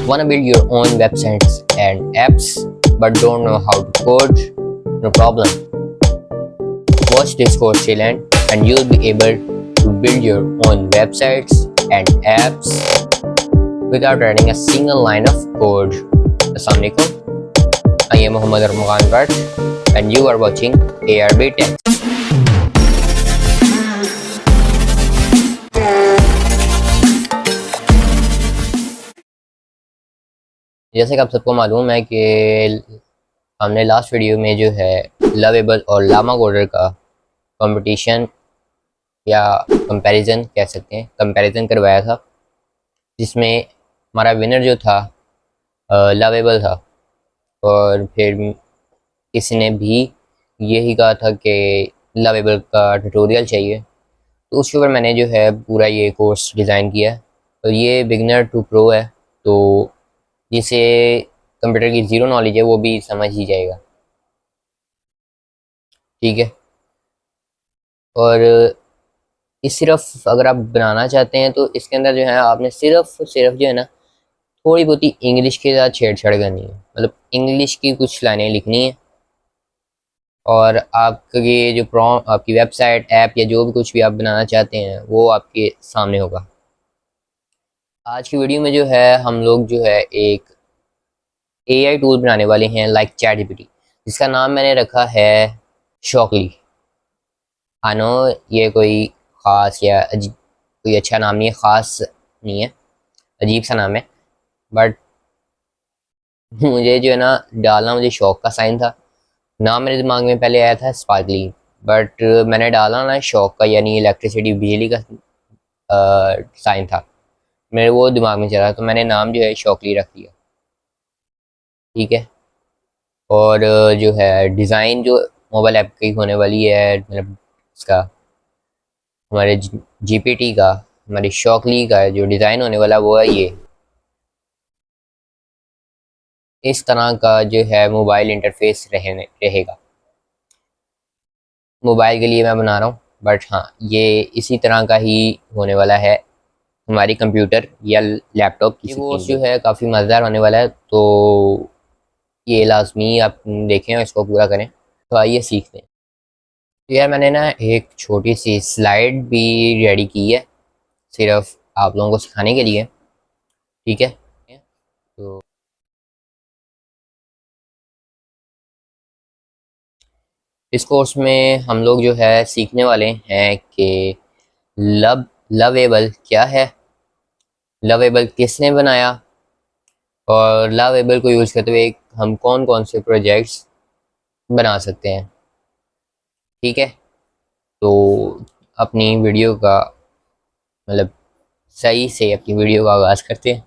Wanna build your own websites and apps but don't know how to code? No problem. Watch this course till end and you'll be able to build your own websites and apps without writing a single line of code. Assalamu alaikum. I am Muhammad Armughan Bhatt and you are watching ARB Tech. जैसे कि आप सबको मालूम है कि हमने last video में जो है लवेबल और लामा कोडर का कंपटीशन या कंपैरिजन कह सकते हैं, कंपैरिजन करवाया था, जिसमें हमारा विनर जो था लवेबल था। और फिर किसी ने भी यही कहा था कि लवेबल का ट्यूटोरियल चाहिए, तो उसके ऊपर मैंने जो है पूरा ये कोर्स डिज़ाइन किया है। तो ये बिगनर टू प्रो है, तो जिसे कंप्यूटर की ज़ीरो नॉलेज है वो भी समझ ही जाएगा, ठीक है। और इस सिर्फ अगर आप बनाना चाहते हैं तो इसके अंदर जो है आपने सिर्फ जो है ना थोड़ी बहुत ही इंग्लिश के साथ छेड़छाड़ करनी है, मतलब इंग्लिश की कुछ लाइनें लिखनी है और आपके जो प्रॉम्प्ट, आपकी वेबसाइट, ऐप या जो भी कुछ भी आप बनाना चाहते हैं वो आपके सामने होगा। आज की वीडियो में जो है हम लोग जो है एक AI टूल बनाने वाले हैं लाइक ChatGPT, जिसका नाम मैंने रखा है शॉकली। हाँ नो, ये कोई ख़ास या कोई अच्छा नाम नहीं है, ख़ास नहीं है, अजीब सा नाम है, बट मुझे जो है ना डालना मुझे शौक का साइन था। नाम मेरे दिमाग में पहले आया था स्पार्कली, बट मैंने डाला ना शौक का, यानी इलेक्ट्रिसिटी, बिजली का साइन था मेरे, वो दिमाग में चला, तो मैंने नाम जो है शौकली रख दिया, ठीक है। और जो है डिज़ाइन जो मोबाइल ऐप की होने वाली है, मतलब इसका हमारे GPT का, हमारी शॉकली का जो डिज़ाइन होने वाला वो है ये इस तरह का जो है मोबाइल इंटरफेस रहेगा। मोबाइल के लिए मैं बना रहा हूँ, बट हाँ ये इसी तरह का ही होने वाला है हमारी कंप्यूटर या लैपटॉप की। वो जो है काफ़ी मज़ेदार होने वाला है, तो ये लाजमी आप देखें और इसको पूरा करें। तो आइए सीखते हैं। तो यार मैंने ना एक छोटी सी स्लाइड भी रेडी की है सिर्फ आप लोगों को सिखाने के लिए, ठीक है। तो इस कोर्स में हम लोग जो है सीखने वाले हैं कि लवेबल क्या है, लवेबल किसने बनाया, और लवेबल को यूज़ करते हुए हम कौन कौन से प्रोजेक्ट्स बना सकते हैं, ठीक है। तो अपनी वीडियो का मतलब सही से अपनी वीडियो का आगाज़ करते हैं,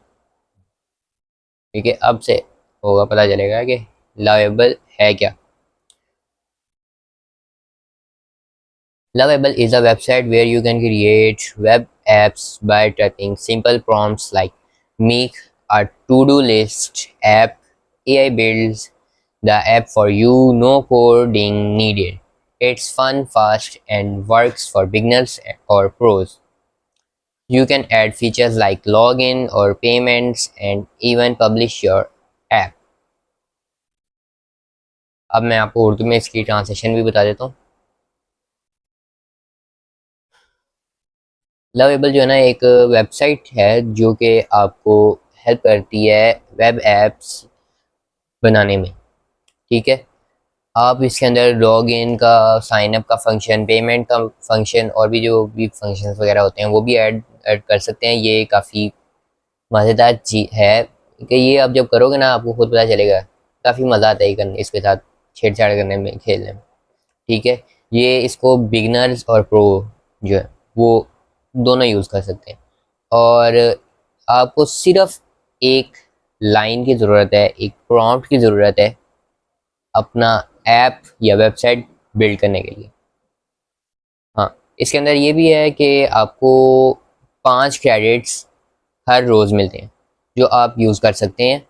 ठीक है। अब से होगा पता चलेगा कि लवेबल है क्या। Lovable is a website where you can create web apps by typing simple prompts like make a to-do list app. AI builds the app for you, no coding needed. It's fun, fast, and works for beginners or pros. You can add features like login or payments and even publish your app. अब मैं आपको उर्दू में इसकी translation भी बता देता हूँ। Lovable जो है ना एक वेबसाइट है जो कि आपको हेल्प करती है वेब एप्स बनाने में, ठीक है। आप इसके अंदर लॉग इन का, साइन अप का फंक्शन, पेमेंट का फंक्शन और भी जो भी फंक्शंस वगैरह होते हैं वो भी ऐड कर सकते हैं। ये काफ़ी मज़ेदार चीज़ है कि ये आप जब करोगे ना आपको खुद पता चलेगा, काफ़ी मज़ा आता है करने, इसके साथ छेड़छाड़ करने में, खेलने में, ठीक है। ये इसको बिगनर्स और प्रो जो है वो दोनों यूज़ कर सकते हैं। और आपको सिर्फ एक लाइन की ज़रूरत है, एक प्रॉम्प्ट की ज़रूरत है अपना ऐप या वेबसाइट बिल्ड करने के लिए। हाँ, इसके अंदर ये भी है कि आपको 5 क्रेडिट्स हर रोज़ मिलते हैं जो आप यूज़ कर सकते हैं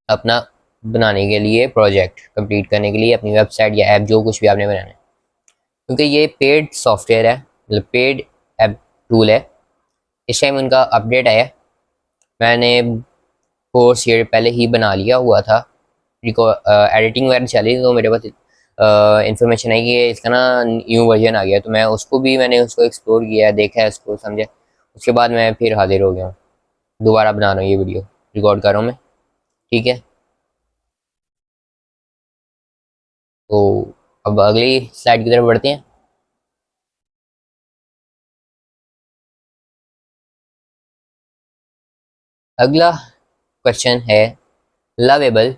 अपना बनाने के लिए, प्रोजेक्ट कंप्लीट करने के लिए, अपनी वेबसाइट या ऐप जो कुछ भी आपने बनाना है। क्योंकि ये पेड सॉफ्टवेयर है, मतलब पेड ऐप टूल है। इस टाइम उनका अपडेट आया, मैंने कोर्स ये पहले ही बना लिया हुआ था, एडिटिंग वगैरह चली, तो मेरे पास इंफॉर्मेशन है कि इसका ना न्यू वर्जन आ गया, तो मैं उसको भी मैंने उसको एक्सप्लोर किया, देखा है उसको, समझे। उसके बाद मैं फिर हाजिर हो गया हूँ, दोबारा बना रहा हूँ ये वीडियो, रिकॉर्ड कर रहा हूँ मैं। ठीक है, तो अब अगली स्लाइड की तरफ बढ़ते हैं। अगला क्वेश्चन है, लवेबल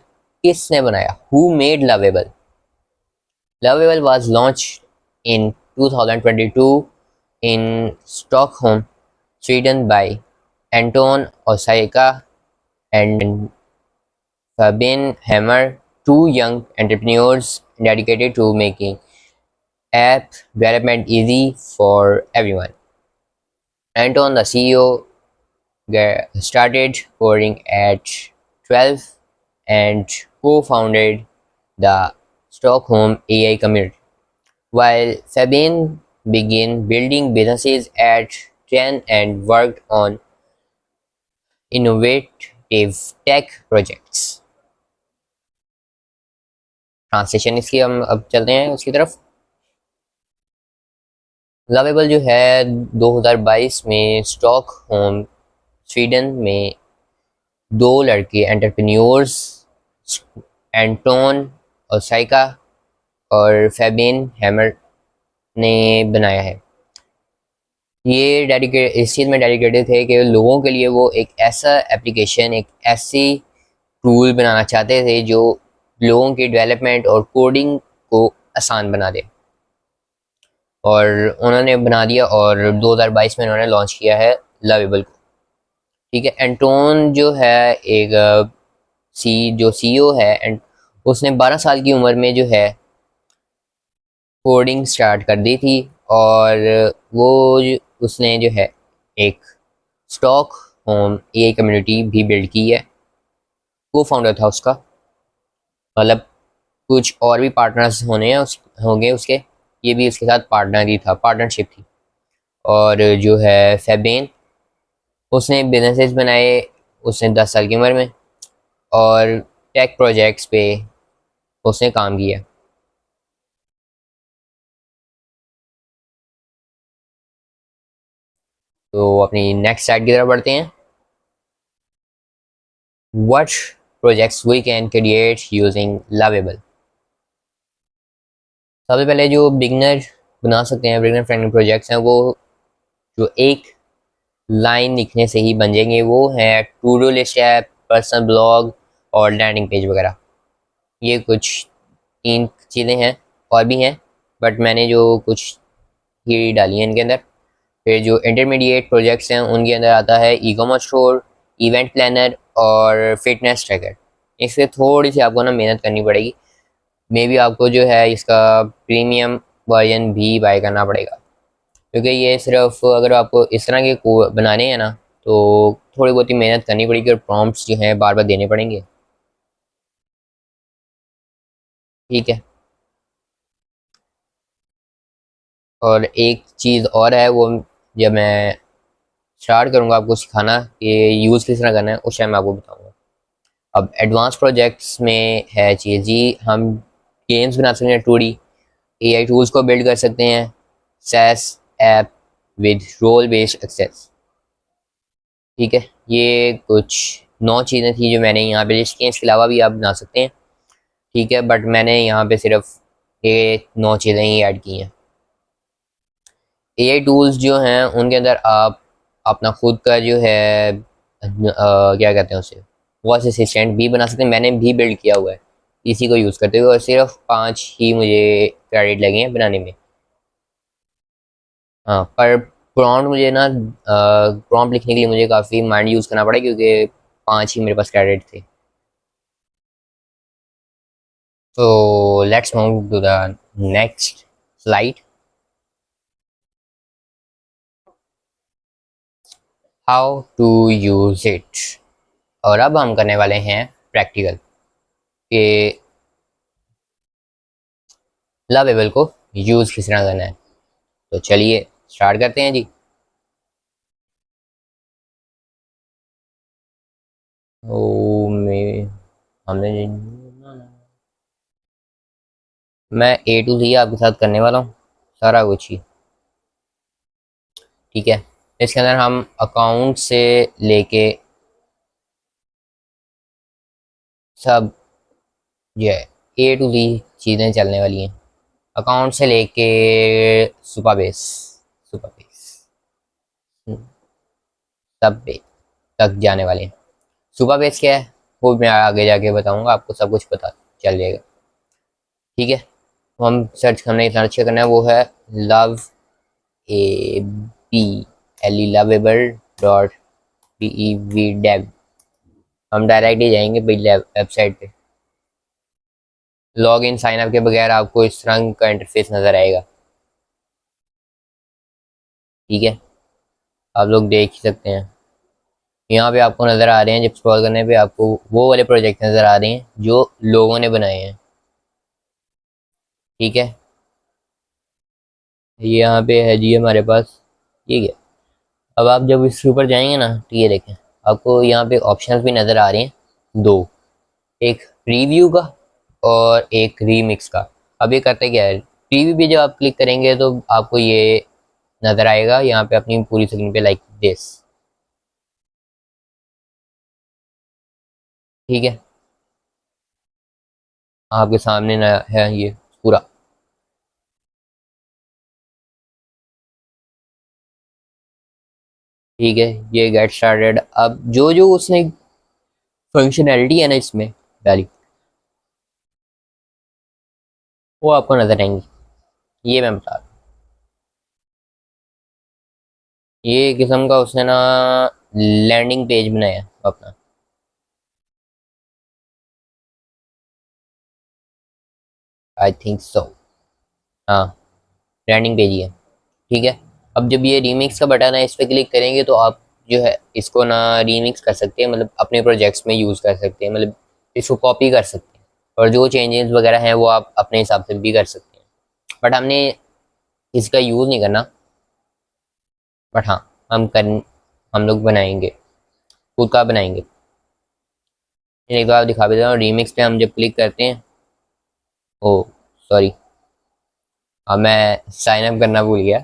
किसने बनाया? Who made lovable? Lovable was launched in 2022 in Stockholm, Sweden by Anton Osaika and Fabian Hammer, two young entrepreneurs dedicated to making app development easy for everyone. Anton, the CEO, started coding at 12 and co-founded the Stockholm AI community, while Fabian began building businesses at 10 and worked on innovative tech projects. Translation इसकी हम अब चलते हैं उसकी तरफ। Lovable जो है 2022 में स्टॉकहोम स्वीडन में दो लड़के एंटरप्रेन्योर्स एंटोन ओसाइका और फेबिन हैमर ने बनाया है। ये डेडिकेट इस चीज़ में डेडिकेटेड थे कि लोगों के लिए वो एक ऐसा एप्लीकेशन, एक ऐसी टूल बनाना चाहते थे जो लोगों की डेवलपमेंट और कोडिंग को आसान बना दे, और उन्होंने बना दिया, और 2022 में उन्होंने लॉन्च किया है लवेबल को। ठीक है, एंटोन जो है एक जो सीईओ है, एंड उसने 12 साल की उम्र में जो है कोडिंग स्टार्ट कर दी थी, और वो उसने जो है एक स्टॉक होम एआई कम्युनिटी भी बिल्ड की है, को फाउंडर था उसका। मतलब कुछ और भी पार्टनर्स होंगे उसके, ये भी उसके साथ पार्टनर ही था, पार्टनरशिप थी। और जो है फेबेन, उसने बिजनेसेस बनाए, उसने 10 साल की उम्र में, और टेक प्रोजेक्ट्स पे उसने काम किया। तो अपनी नेक्स्ट साइड की तरफ बढ़ते हैं। What projects we can create using Lovable? सबसे पहले जो बिगनर बना सकते हैं, बिगनर फ्रेंडली प्रोजेक्ट्स हैं, वो जो एक लाइन लिखने से ही बन जाएंगे, वो है to do list app, personal blog और लैंडिंग पेज वगैरह। ये कुछ 3 चीज़ें हैं, और भी हैं, बट मैंने जो कुछ ही डाली हैं इनके अंदर। फिर जो इंटरमीडिएट प्रोजेक्ट्स हैं उनके अंदर आता है e commerce store, event planner और फिटनेस ट्रैकर। इससे थोड़ी सी आपको ना मेहनत करनी पड़ेगी, मे बी आपको जो है इसका प्रीमियम वर्जन भी बाय करना पड़ेगा, क्योंकि ये सिर्फ अगर आपको इस तरह के को बनाने हैं ना, तो थोड़ी बहुत ही मेहनत करनी पड़ेगी, और प्रॉम्प्ट्स जो हैं बार बार देने पड़ेंगे। ठीक है, और एक चीज़ और है, वो जब मैं स्टार्ट करूँगा आपको सिखाना कि यूज़ किस तरह करना है, उस टाइम मैं आपको बताऊँगा। अब एडवांस प्रोजेक्ट्स में है चीज़ जी, हम गेम्स बना सकते हैं, 2D एआई टूल्स को बिल्ड कर सकते हैं, SaaS app with role based access. ठीक है, ये कुछ 9 चीज़ें थी जो मैंने यहाँ पे लिस्ट की हैं, इसके अलावा भी आप बना सकते हैं। ठीक है, बट मैंने यहाँ पे सिर्फ ये 9 चीज़ें ही ऐड की हैं। एआई टूल्स जो हैं उनके अंदर आप अपना खुद का जो है क्या कहते हैं उसे, वॉइस असिस्टेंट भी बना सकते हैं। मैंने भी बिल्ड किया हुआ है इसी को यूज़ करते हुए, और सिर्फ 5 ही मुझे क्रेडिट लगे हैं बनाने में। हाँ, पर प्रॉम्प्ट मुझे ना प्रॉम्प्ट लिखने के लिए मुझे काफ़ी माइंड यूज़ करना पड़ा, क्योंकि 5 ही मेरे पास क्रेडिट थे। तो let's move to the next slide. How to use it. और अब हम करने वाले हैं प्रैक्टिकल, कि लवेबल को यूज़ किस तरह करना है। तो चलिए स्टार्ट करते हैं जी। ओ मैं हमने मैं ए टू जी आपके साथ करने वाला हूँ, सारा कुछ ही। ठीक है, इसके अंदर हम अकाउंट से लेके सब जो है ए टू जी चीज़ें चलने वाली हैं। अकाउंट से लेके सुपरबेस, सुपरबेस सब पे तक जाने वाले हैं। सुपरबेस क्या है वो मैं आगे जाके बताऊंगा, आपको सब कुछ पता चल जाएगा। ठीक है, तो हम सर्च करना है, वो है love A B L E Lovable dot D E V dev. हम डायरेक्ट ही जाएंगे भाई वेबसाइट पे। लॉग इन साइन अप के बगैर आपको इस तरह का इंटरफेस नज़र आएगा। ठीक है, आप लोग देख ही सकते हैं, यहाँ पे आपको नज़र आ रहे हैं, जब स्क्रॉल करने पे आपको वो वाले प्रोजेक्ट नज़र आ रहे हैं जो लोगों ने बनाए हैं। ठीक है, ये यहाँ पे है जी हमारे पास, ठीक है। अब आप जब इसके ऊपर जाएंगे ना तो ये देखें, आपको यहाँ पे ऑप्शंस भी नज़र आ रहे हैं दो, एक प्रीव्यू का और एक रीमिक्स का। अब ये करते क्या है, प्रीव्यू पे जब आप क्लिक करेंगे तो आपको ये नज़र आएगा यहाँ पे अपनी पूरी स्क्रीन पे लाइक दिस। ठीक है, आपके सामने ना है ये पूरा। ठीक है, ये गेट स्टार्टेड। अब जो जो उसने फंक्शनैलिटी है ना इसमें डाली, वो आपको नज़र आएंगी, ये मैं बता रहा हूँ। ये किस्म का उसने ना लैंडिंग पेज बनाया अपना। आई थिंक सो, हाँ, लैंडिंग पेज ही है। ठीक है, अब जब ये रीमिक्स का बटन है इस पर क्लिक करेंगे तो आप जो है इसको ना रीमिक्स कर सकते हैं, मतलब अपने प्रोजेक्ट्स में यूज़ कर सकते हैं, मतलब इसको कॉपी कर सकते हैं, और जो चेंजेस वगैरह हैं वो आप अपने हिसाब से भी कर सकते हैं। बट हमने इसका यूज़ नहीं करना। बट हाँ, हम लोग बनाएंगे, खुद का बनाएंगे। एक बार दिखा भी देता हूँ, रीमिक्स पे हम जब क्लिक करते हैं, ओ सॉरी, अब मैं साइन अप करना भूल गया।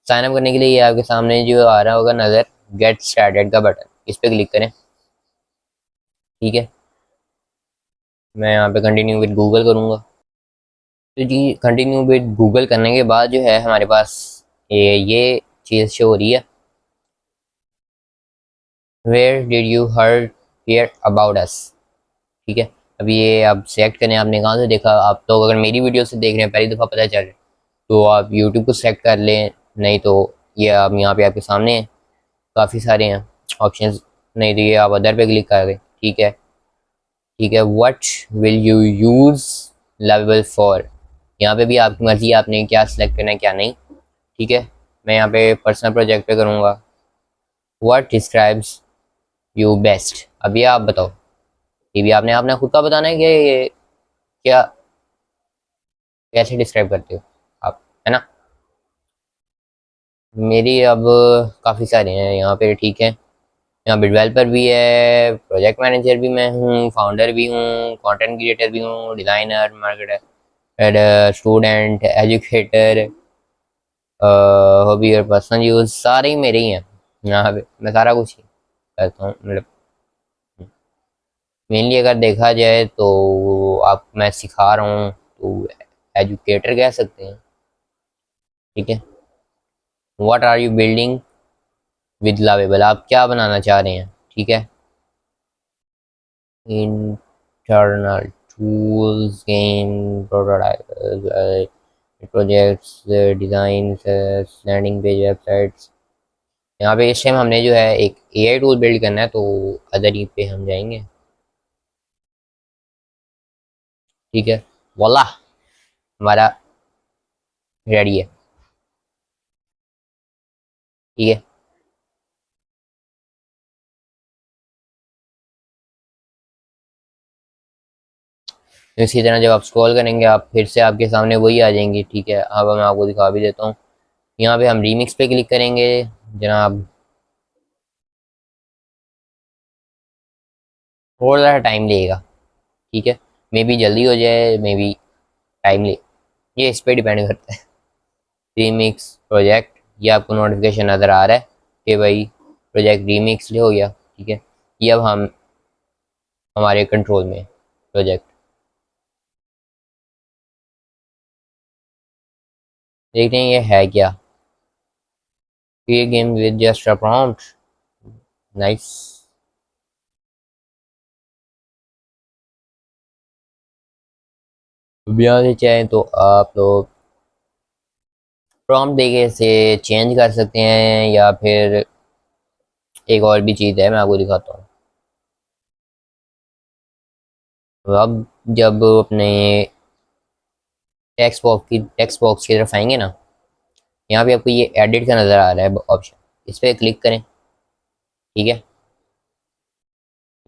साइन अप करने के लिए ये आपके सामने जो आ रहा होगा नज़र, गेट स्टार्टेड का बटन, इस पर क्लिक करें। ठीक है, मैं यहाँ पे कंटिन्यू विद गूगल करूँगा। तो जी कंटिन्यू विद गूगल करने के बाद जो है हमारे पास ये चीज़ शो हो रही है, where did you heard here about us. ठीक है, अब ये आप सेलेक्ट करें, आपने कहाँ से देखा। आप तो अगर मेरी वीडियो से देख रहे हैं, पहली दफ़ा पता चल रहा है, तो आप यूट्यूब को सेलेक्ट कर लें, नहीं तो ये आप यहाँ पे आपके सामने हैं, काफ़ी सारे हैं ऑप्शंस, नहीं तो ये आप अदर पे क्लिक कर दें। ठीक है, ठीक है, what will you use level for, यहाँ पे भी आपकी मर्ज़ी है, आपने क्या सिलेक्ट करना है क्या नहीं। ठीक है, मैं यहाँ पे पर्सनल प्रोजेक्ट पे करूँगा। व्हाट डिस्क्राइब्स यू बेस्ट, अब ये आप बताओ, ये भी आपने आपने खुद का बताना है कि ये क्या, कैसे डिस्क्राइब करते हो आप, है ना। मेरी अब काफ़ी सारे हैं यहाँ पे। ठीक है, यहाँ पे डेवलपर भी है, प्रोजेक्ट मैनेजर भी मैं हूँ, फाउंडर भी हूँ, कंटेंट क्रिएटर भी हूँ, designer, marketer, student, educator, hobby और पर्सनल यूज़, सारे ही मेरे ही हैं। यहाँ पे मैं सारा कुछ ही करता हूँ, मतलब मेनली अगर देखा जाए तो आप, मैं सिखा रहा हूँ तो एजुकेटर कह सकते हैं। ठीक है, what are you building with Lovable, आप क्या बनाना चाह रहे हैं। ठीक है, internal tools, game, prototype, projects, design, landing page, websites. यहाँ पे इस टाइम हमने जो है एक एआई टूल बिल्ड करना है, तो अदर ही पे हम जाएंगे। ठीक है, वाला हमारा रेडी है। ठीक है, तो इसी तरह जब आप स्क्रॉल करेंगे आप फिर से आपके सामने वही आ जाएंगी। ठीक है, अब मैं आपको दिखा भी देता हूँ, यहाँ पे हम रीमिक्स पे क्लिक करेंगे जनाब। थोड़ा सा टाइम लगेगा, ठीक है। मे बी जल्दी हो जाए, मे बी टाइम ले, ये इस पे डिपेंड करता है। रीमिक्स प्रोजेक्ट, ये आपको नोटिफिकेशन नज़र आ रहा है कि भाई प्रोजेक्ट रीमिक्स हो गया, ठीक है। ये अब हम हमारे कंट्रोल में प्रोजेक्ट, देखते हैं ये है क्या। ये game with just a prompt, nice. यहाँ से चाहें तो आप लोग प्रॉम्प्ट देके इसे चेंज कर सकते हैं, या फिर एक और भी चीज़ है मैं आपको दिखाता हूँ। अब जब अपने टेक्स्ट बॉक्स की तरफ आएंगे ना, यहाँ पे आपको ये एडिट का नज़र आ रहा है ऑप्शन, इस पर क्लिक करें, ठीक है।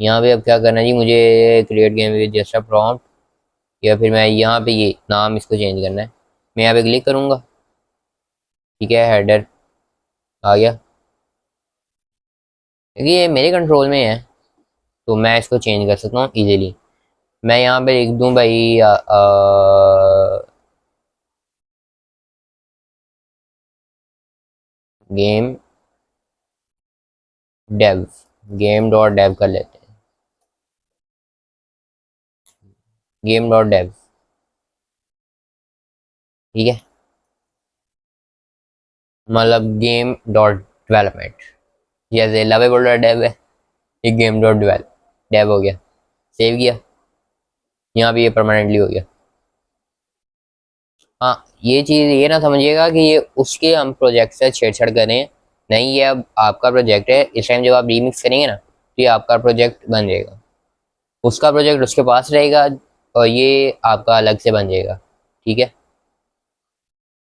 यहाँ पे अब क्या करना है जी, मुझे create game with just a prompt, या फिर मैं यहाँ पे ये नाम इसको चेंज करना है, मैं यहाँ पे क्लिक करूँगा, ठीक है। हेडर आ गया, क्योंकि ये मेरे कंट्रोल में है तो मैं इसको चेंज कर सकता हूँ इजीली। मैं यहाँ पे लिख दूँ भाई game dev, game dot dev कर लेते हैं, गेम डॉट डेव, ठीक है। मतलब गेम डॉट डेवलपमेंट, जैसे लवेबल डॉट डेव है, ये गेम डॉट डेव हो गया, सेव किया, यहाँ पे ये परमानेंटली हो गया। हाँ, ये चीज़ ये ना समझिएगा कि ये उसके हम प्रोजेक्ट से छेड़छाड़ कर रहे हैं, नहीं, ये अब आपका प्रोजेक्ट है। इस टाइम जब आप रीमिक्स करेंगे ना तो ये आपका प्रोजेक्ट बन जाएगा, उसका प्रोजेक्ट उसके पास रहेगा और ये आपका अलग से बन जाएगा, ठीक है।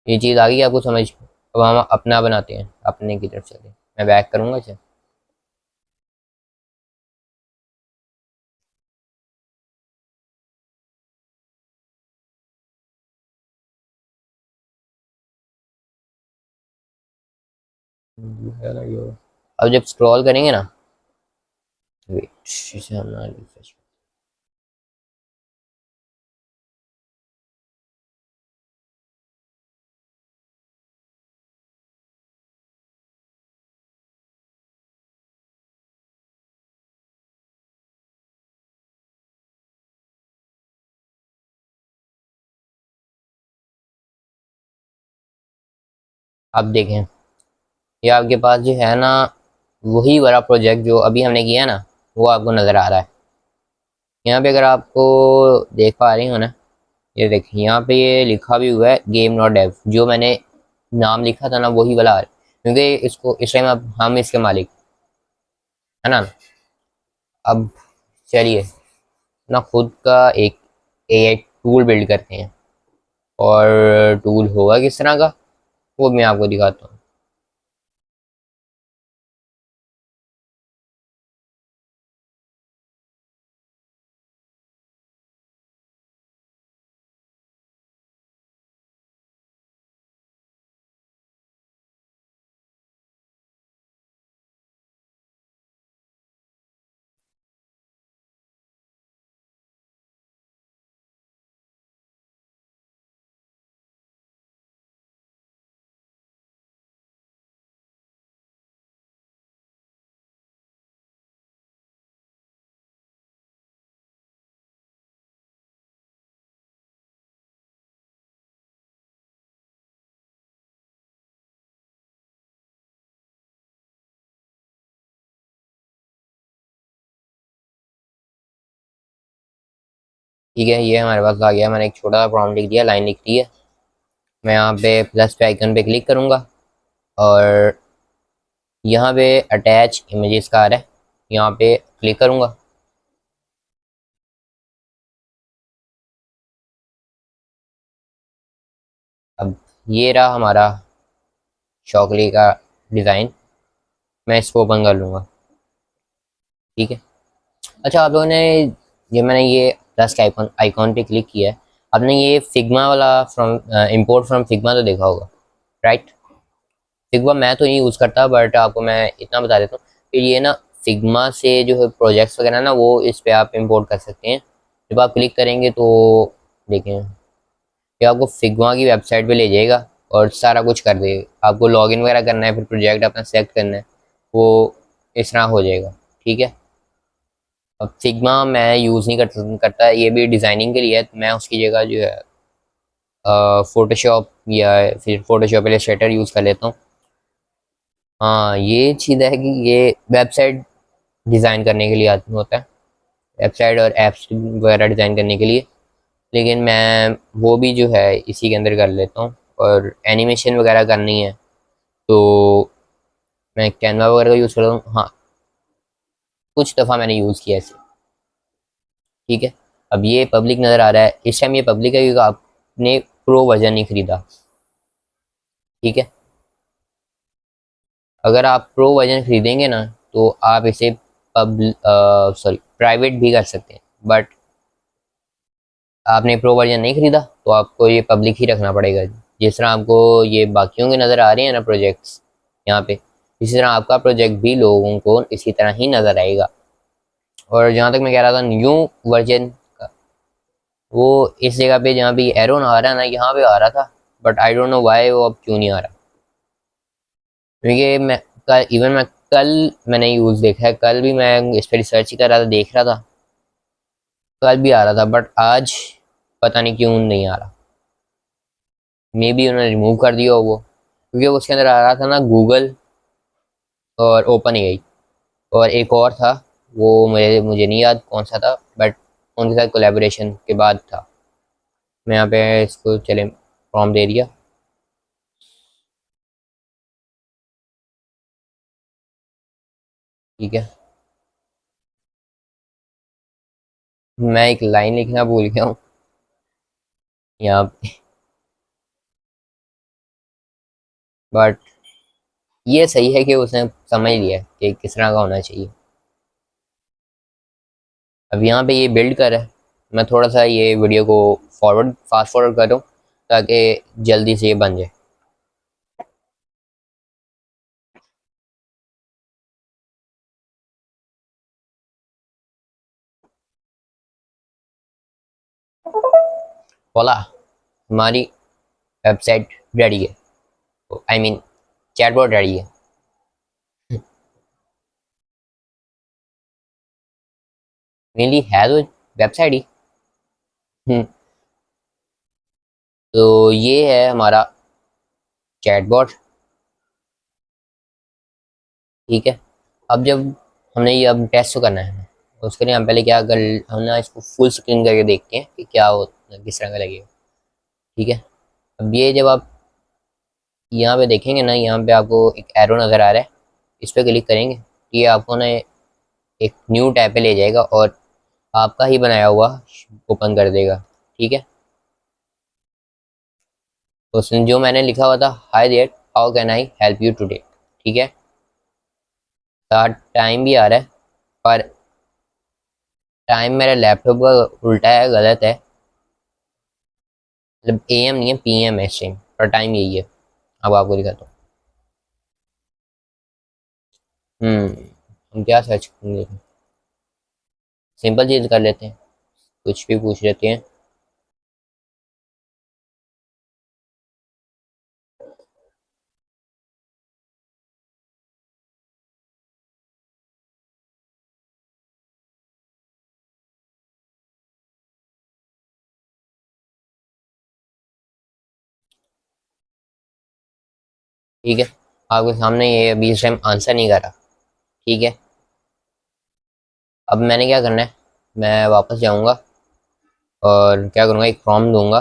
ये चीज़ आ गई आपको समझ। अब हम अपना बनाते हैं, अपने की तरफ चले, मैं बैक करूँगा इसे। अब जब स्क्रॉल करेंगे ना, वेट, इसे हम ना रिफ्रेश, अब देखें, ये आपके पास जो है ना, वही वाला प्रोजेक्ट जो अभी हमने किया ना, वो आपको नज़र आ रहा है। यहाँ पे अगर आपको देख पा रही हो ना, ये देखिए यहाँ पे ये लिखा भी हुआ है गेम नॉट डेव, जो मैंने नाम लिखा था ना वही वाला आ रहा है, क्योंकि इसको इस टाइम अब हम इसके मालिक, है ना। अब चलिए ना खुद का एक एआई टूल बिल्ड करते हैं, और टूल होगा किस तरह का वो मैं आपको दिखाता हूँ। ठीक है, ये हमारे पास आ गया, मैंने एक छोटा सा प्रॉम्प्ट लिख दिया, लाइन लिख दी है। मैं यहाँ पे प्लस पे आइकन पे क्लिक करूँगा, और यहाँ पे अटैच इमेजेस का आ रहा है, यहाँ पे क्लिक करूँगा। अब ये रहा हमारा शॉकली का डिज़ाइन, मैं इसको ओपन कर लूँगा, ठीक है। अच्छा, आप लोगों ने, ये मैंने ये प्लस के आइकॉन आइकॉन पे क्लिक किया है, आपने ये फिग्मा वाला फ्रॉम इंपोर्ट फ्रॉम फिग्मा तो देखा होगा, राइट। फिग्मा मैं तो नहीं यूज़ करता, बट आपको मैं इतना बता देता हूँ कि ये ना फिग्मा से जो है प्रोजेक्ट्स वगैरह ना वो इस पे आप इंपोर्ट कर सकते हैं। जब आप क्लिक करेंगे तो देखें ये आपको फिग्मा की वेबसाइट पे ले जाएगा और सारा कुछ कर देगा। आपको लॉगिन वगैरह करना है, फिर प्रोजेक्ट अपना सेलेक्ट करना है, वो इस तरह हो जाएगा। ठीक है। अब फिग्मा मैं यूज़ नहीं करता, ये भी डिज़ाइनिंग के लिए है, तो मैं उसकी जगह जो है फोटोशॉप या फिर फोटोशॉप इलस्ट्रेटर यूज़ कर लेता हूँ। हाँ, ये चीज़ है कि ये वेबसाइट डिज़ाइन करने के लिए आदमी होता है, वेबसाइट और ऐप्स वगैरह डिज़ाइन करने के लिए। लेकिन मैं वो भी जो है इसी के अंदर कर लेता हूँ। और एनिमेशन वगैरह करनी है तो मैं कैनवा वगैरह का यूज़ करता हूँ। हाँ, कुछ दफ़ा मैंने यूज़ किया इसे। ठीक है। अब ये पब्लिक नज़र आ रहा है, इस टाइम ये पब्लिक है क्योंकि आपने प्रो वर्जन नहीं खरीदा। ठीक है। अगर आप प्रो वर्जन खरीदेंगे ना तो आप इसे प्राइवेट भी कर सकते हैं, बट आपने प्रो वर्जन नहीं खरीदा तो आपको ये पब्लिक ही रखना पड़ेगा। जिस तरह आपको ये बाकियों के नज़र आ रहे हैं ना प्रोजेक्ट्स यहाँ पे, इसी तरह आपका प्रोजेक्ट भी लोगों को इसी तरह ही नज़र आएगा। और जहाँ तक मैं कह रहा था न्यू वर्जन का, वो इस जगह पे जहाँ पे एरो ना आ रहा है ना, यहाँ पे आ रहा था, but I don't know why वो अब क्यों नहीं आ रहा। क्योंकि मैं कल मैंने यूज़ देखा है, कल भी मैं इस पर रिसर्च ही कर रहा था, देख रहा था, कल भी आ रहा था, बट आज पता नहीं क्यों नहीं आ रहा। मे बी उन्होंने रिमूव कर दिया हो वो, क्योंकि उसके अंदर आ रहा था ना गूगल और ओपन एआई और एक और था, वो मुझे नहीं याद कौन सा था, बट उनके साथ कोलैबोरेशन के बाद था। मैं यहाँ पे इसको चले प्रॉम्प्ट दे दिया। ठीक है। मैं एक लाइन लिखना भूल गया हूँ यहाँ पे, बट ये सही है कि उसने समझ लिया कि किस तरह का होना चाहिए। अब यहाँ पे ये बिल्ड कर है, मैं थोड़ा सा ये वीडियो को फास्ट फॉरवर्ड करूँ ताकि जल्दी से ये बन जाए। बोला हमारी वेबसाइट रेडी है, आई मीन चैटबॉट रेडी है। मेनली है तो वेबसाइट ही। हम्म, तो ये है हमारा चैटबॉट। ठीक है। अब जब हमने ये अब टेस्ट तो करना है, तो उसके लिए हम पहले क्या कर, हम ना इसको फुल स्क्रीन करके देखते हैं कि क्या हो, किस तरह का लगेगा। ठीक है। अब ये जब आप यहाँ पे देखेंगे ना, यहाँ पे आपको एक एरो नज़र आ रहा है, इस पर क्लिक करेंगे तो ये आपको ना एक न्यू टैब पे ले जाएगा और आपका ही बनाया हुआ ओपन कर देगा। ठीक है। तो उसमें जो मैंने लिखा हुआ था, hi there, how can I help you today. ठीक है। साथ टाइम भी आ रहा है, पर टाइम मेरे लैपटॉप का उल्टा है, गलत है, मतलब AM नहीं है, PM है इस टाइम, पर टाइम यही है। अब आपको दिखाता हूँ। हम क्या सर्च करेंगे, सिंपल चीज़ कर लेते हैं, कुछ भी पूछ लेते हैं। ठीक है। आपके सामने ये अभी इस टाइम आंसर नहीं कर रहा। ठीक है। अब मैंने क्या करना है, मैं वापस जाऊंगा और क्या करूँगा, एक प्रॉम्प्ट दूंगा।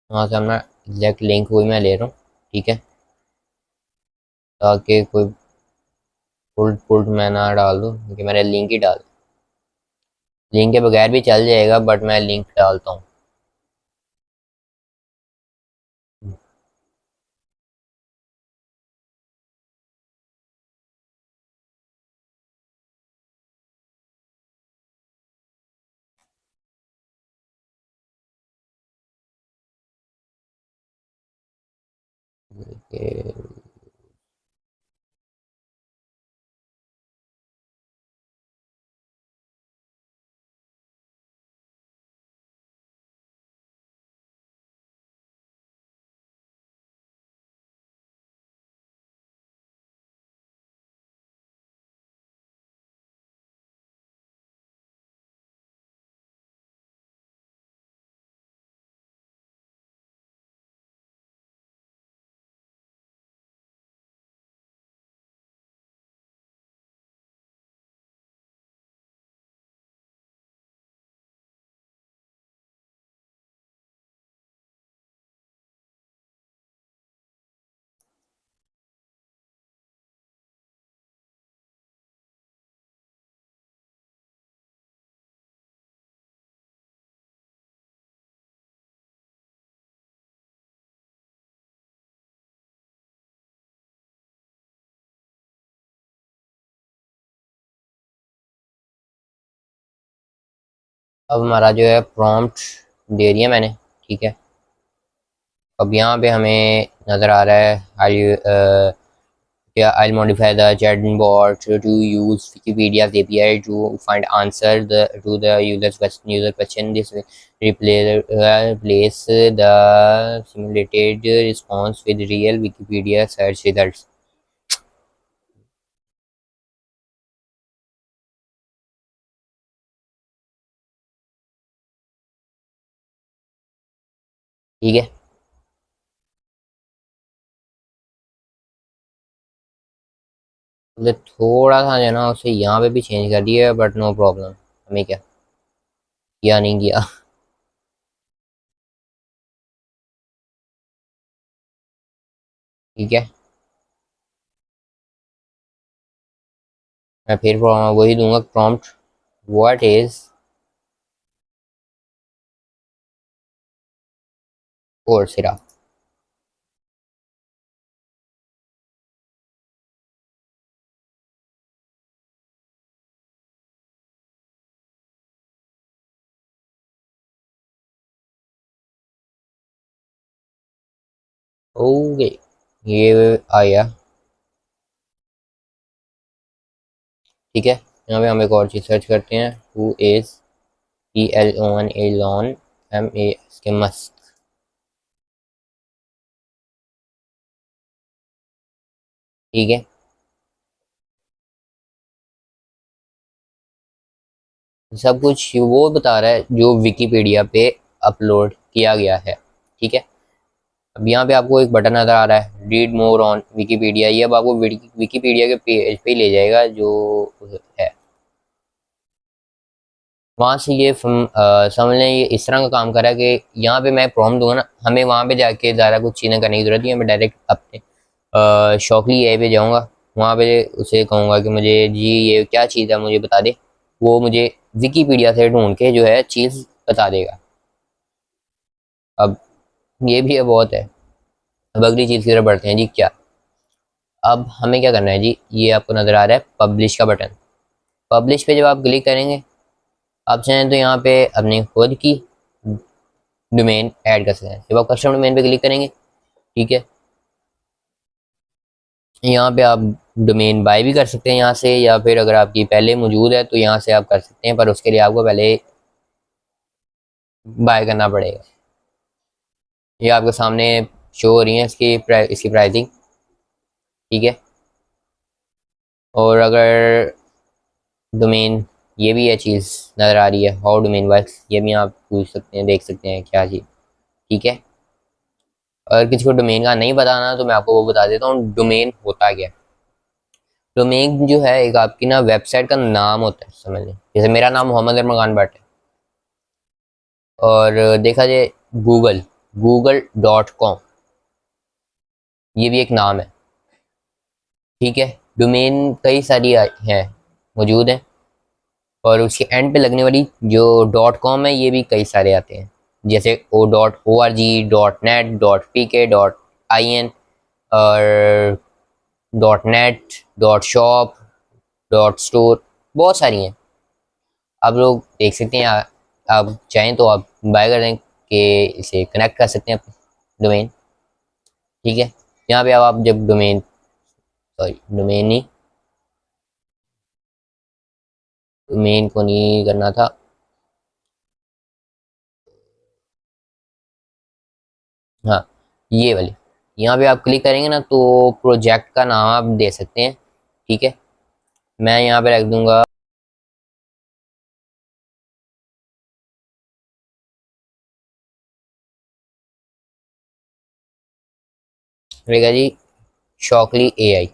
वहाँ से अपना एग्जैक्ट लिंक हुई मैं ले रहा हूँ। ठीक है। ताकि कोई पुल्ट पुल्ट मैं ना डाल दूँ, क्योंकि मैंने लिंक ही डाल, लिंक के बगैर भी चल जाएगा, बट मैं लिंक डालता हूँ। ये अब हमारा जो है प्रॉम्प्ट दे दिया मैंने, ठीक है। अब यहाँ पे हमें नज़र आ रहा है I'll modify the chatbot to use Wikipedia's API to find answer to the user question. This will replace the simulated response with real Wikipedia search results. ठीक है, मतलब थोड़ा सा जो है ना उसे यहाँ पे भी चेंज कर दिया, बट नो प्रॉब्लम। हमें क्या किया नहीं किया। ठीक है, मैं फिर वही दूंगा prompt, what is Coursera. Okay, ये आया। ठीक है, यहाँ पे हम एक और चीज़ सर्च करते हैं, who is ELON Elon MAS के मस्क। ठीक है, सब कुछ वो बता रहा है जो विकीपीडिया पे अपलोड किया गया है। ठीक है, अब यहाँ पे आपको एक बटन नज़र आ रहा है, रीड मोर ऑन विकीपीडिया। ये अब आपको विकीपीडिया के पेज पे ले जाएगा जो है। वहाँ से ये समझ लें ये इस तरह का काम करा कि यहाँ पे मैं प्रॉम्प्ट दूंगा ना, हमें वहाँ पे जाके ज़्यादा कुछ चीज़ें करने की ज़रूरत नहीं है। मैं डायरेक्ट अपने शौकली एआई पे जाऊँगा, वहाँ पे उसे कहूँगा कि मुझे जी ये क्या चीज़ है मुझे बता दे। वो मुझे विकीपीडिया से ढूंढ के जो है चीज़ बता देगा। अब ये भी है बहुत है। अब अगली चीज़ की तरफ बढ़ते हैं जी। क्या अब हमें क्या करना है जी, ये आपको नज़र आ रहा है पब्लिश का बटन। पब्लिश पे जब आप क्लिक करेंगे, आप चाहें तो यहाँ पे अपनी खुद की डोमेन ऐड कर सकते हैं। जब आप कस्टम डोमेन पे क्लिक करेंगे, ठीक है, यहाँ पे आप डोमेन बाय भी कर सकते हैं यहाँ से, या फिर अगर आपकी पहले मौजूद है तो यहाँ से आप कर सकते हैं, पर उसके लिए आपको पहले बाय करना पड़ेगा। ये आपके सामने शो हो रही है इसकी प्राइसिंग। ठीक है, और अगर डोमेन ये भी है चीज़ नज़र आ रही है, हाउ डोमेन वर्क्स, ये भी आप पूछ सकते हैं, देख सकते हैं क्या चीज़। ठीक है, अगर किसी को डोमेन का नहीं बताना तो मैं आपको वो बता देता हूँ डोमेन होता क्या है। डोमेन जो है एक आपकी ना वेबसाइट का नाम होता है, समझ लें। जैसे मेरा नाम मोहम्मद अरमान खान भट्ट है, और देखा जाए google.com, ये भी एक नाम है। ठीक है, डोमेन कई सारी हैं, मौजूद हैं, और उसके एंड पे लगने वाली जो .com है ये भी कई सारे आते हैं, जैसे o.org, .net, .pk, और .net, .shop, बहुत सारी हैं। आप लोग देख सकते हैं, आप चाहें तो आप बाय कर दें कि इसे कनेक्ट कर सकते हैं अपने डोमेन। ठीक है, यहाँ पे अब आप जब डोमेन, सॉरी डोमेन ही, डोमेन को नहीं करना था, हाँ ये वाली, यहाँ पे आप क्लिक करेंगे ना तो प्रोजेक्ट का नाम आप दे सकते हैं। ठीक है, मैं यहाँ पे रख दूंगा रहेगा जी शॉकली AI।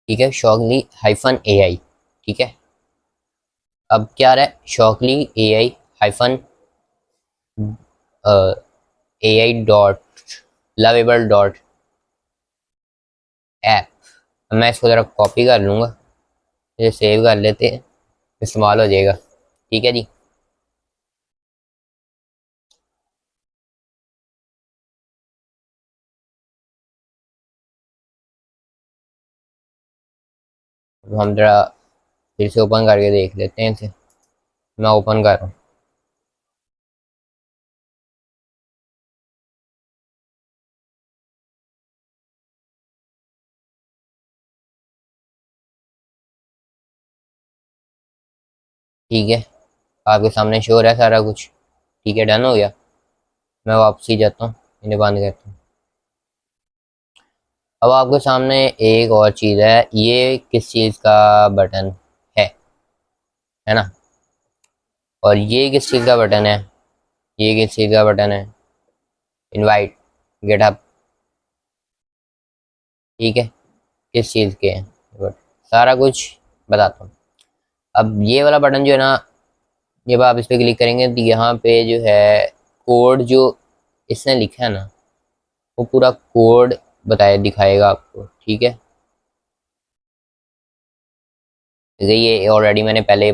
ठीक है, शॉकली हाइफन AI। ठीक है, अब क्या रहा है, Shockley AI hyphen AI dot Lovable dot app. मैं इसको ज़रा कॉपी कर लूँगा, इसे सेव कर लेते हैं, इस्तेमाल हो जाएगा। ठीक है जी, अब हम ज़रा फिर से ओपन करके देख लेते हैं इसे। मैं ओपन कर रहा हूँ। ठीक है, आपके सामने शो हो रहा है सारा कुछ। ठीक है, डन हो गया। मैं वापसी जाता हूँ, इन्हें बंद करता हूँ। अब आपके सामने एक और चीज़ है, ये किस चीज़ का बटन है ना, और ये किस चीज़ का बटन है, ये किस चीज़ का बटन है, इनवाइट गेटअप। ठीक है, किस चीज़ के हैं बट सारा कुछ बताता हूँ। अब ये वाला बटन जो है ना, जब आप इस पर क्लिक करेंगे तो यहाँ पे जो है कोड जो इसने लिखा है ना, वो पूरा कोड बताया दिखाएगा आपको। ठीक है, जैसे ये ऑलरेडी मैंने पहले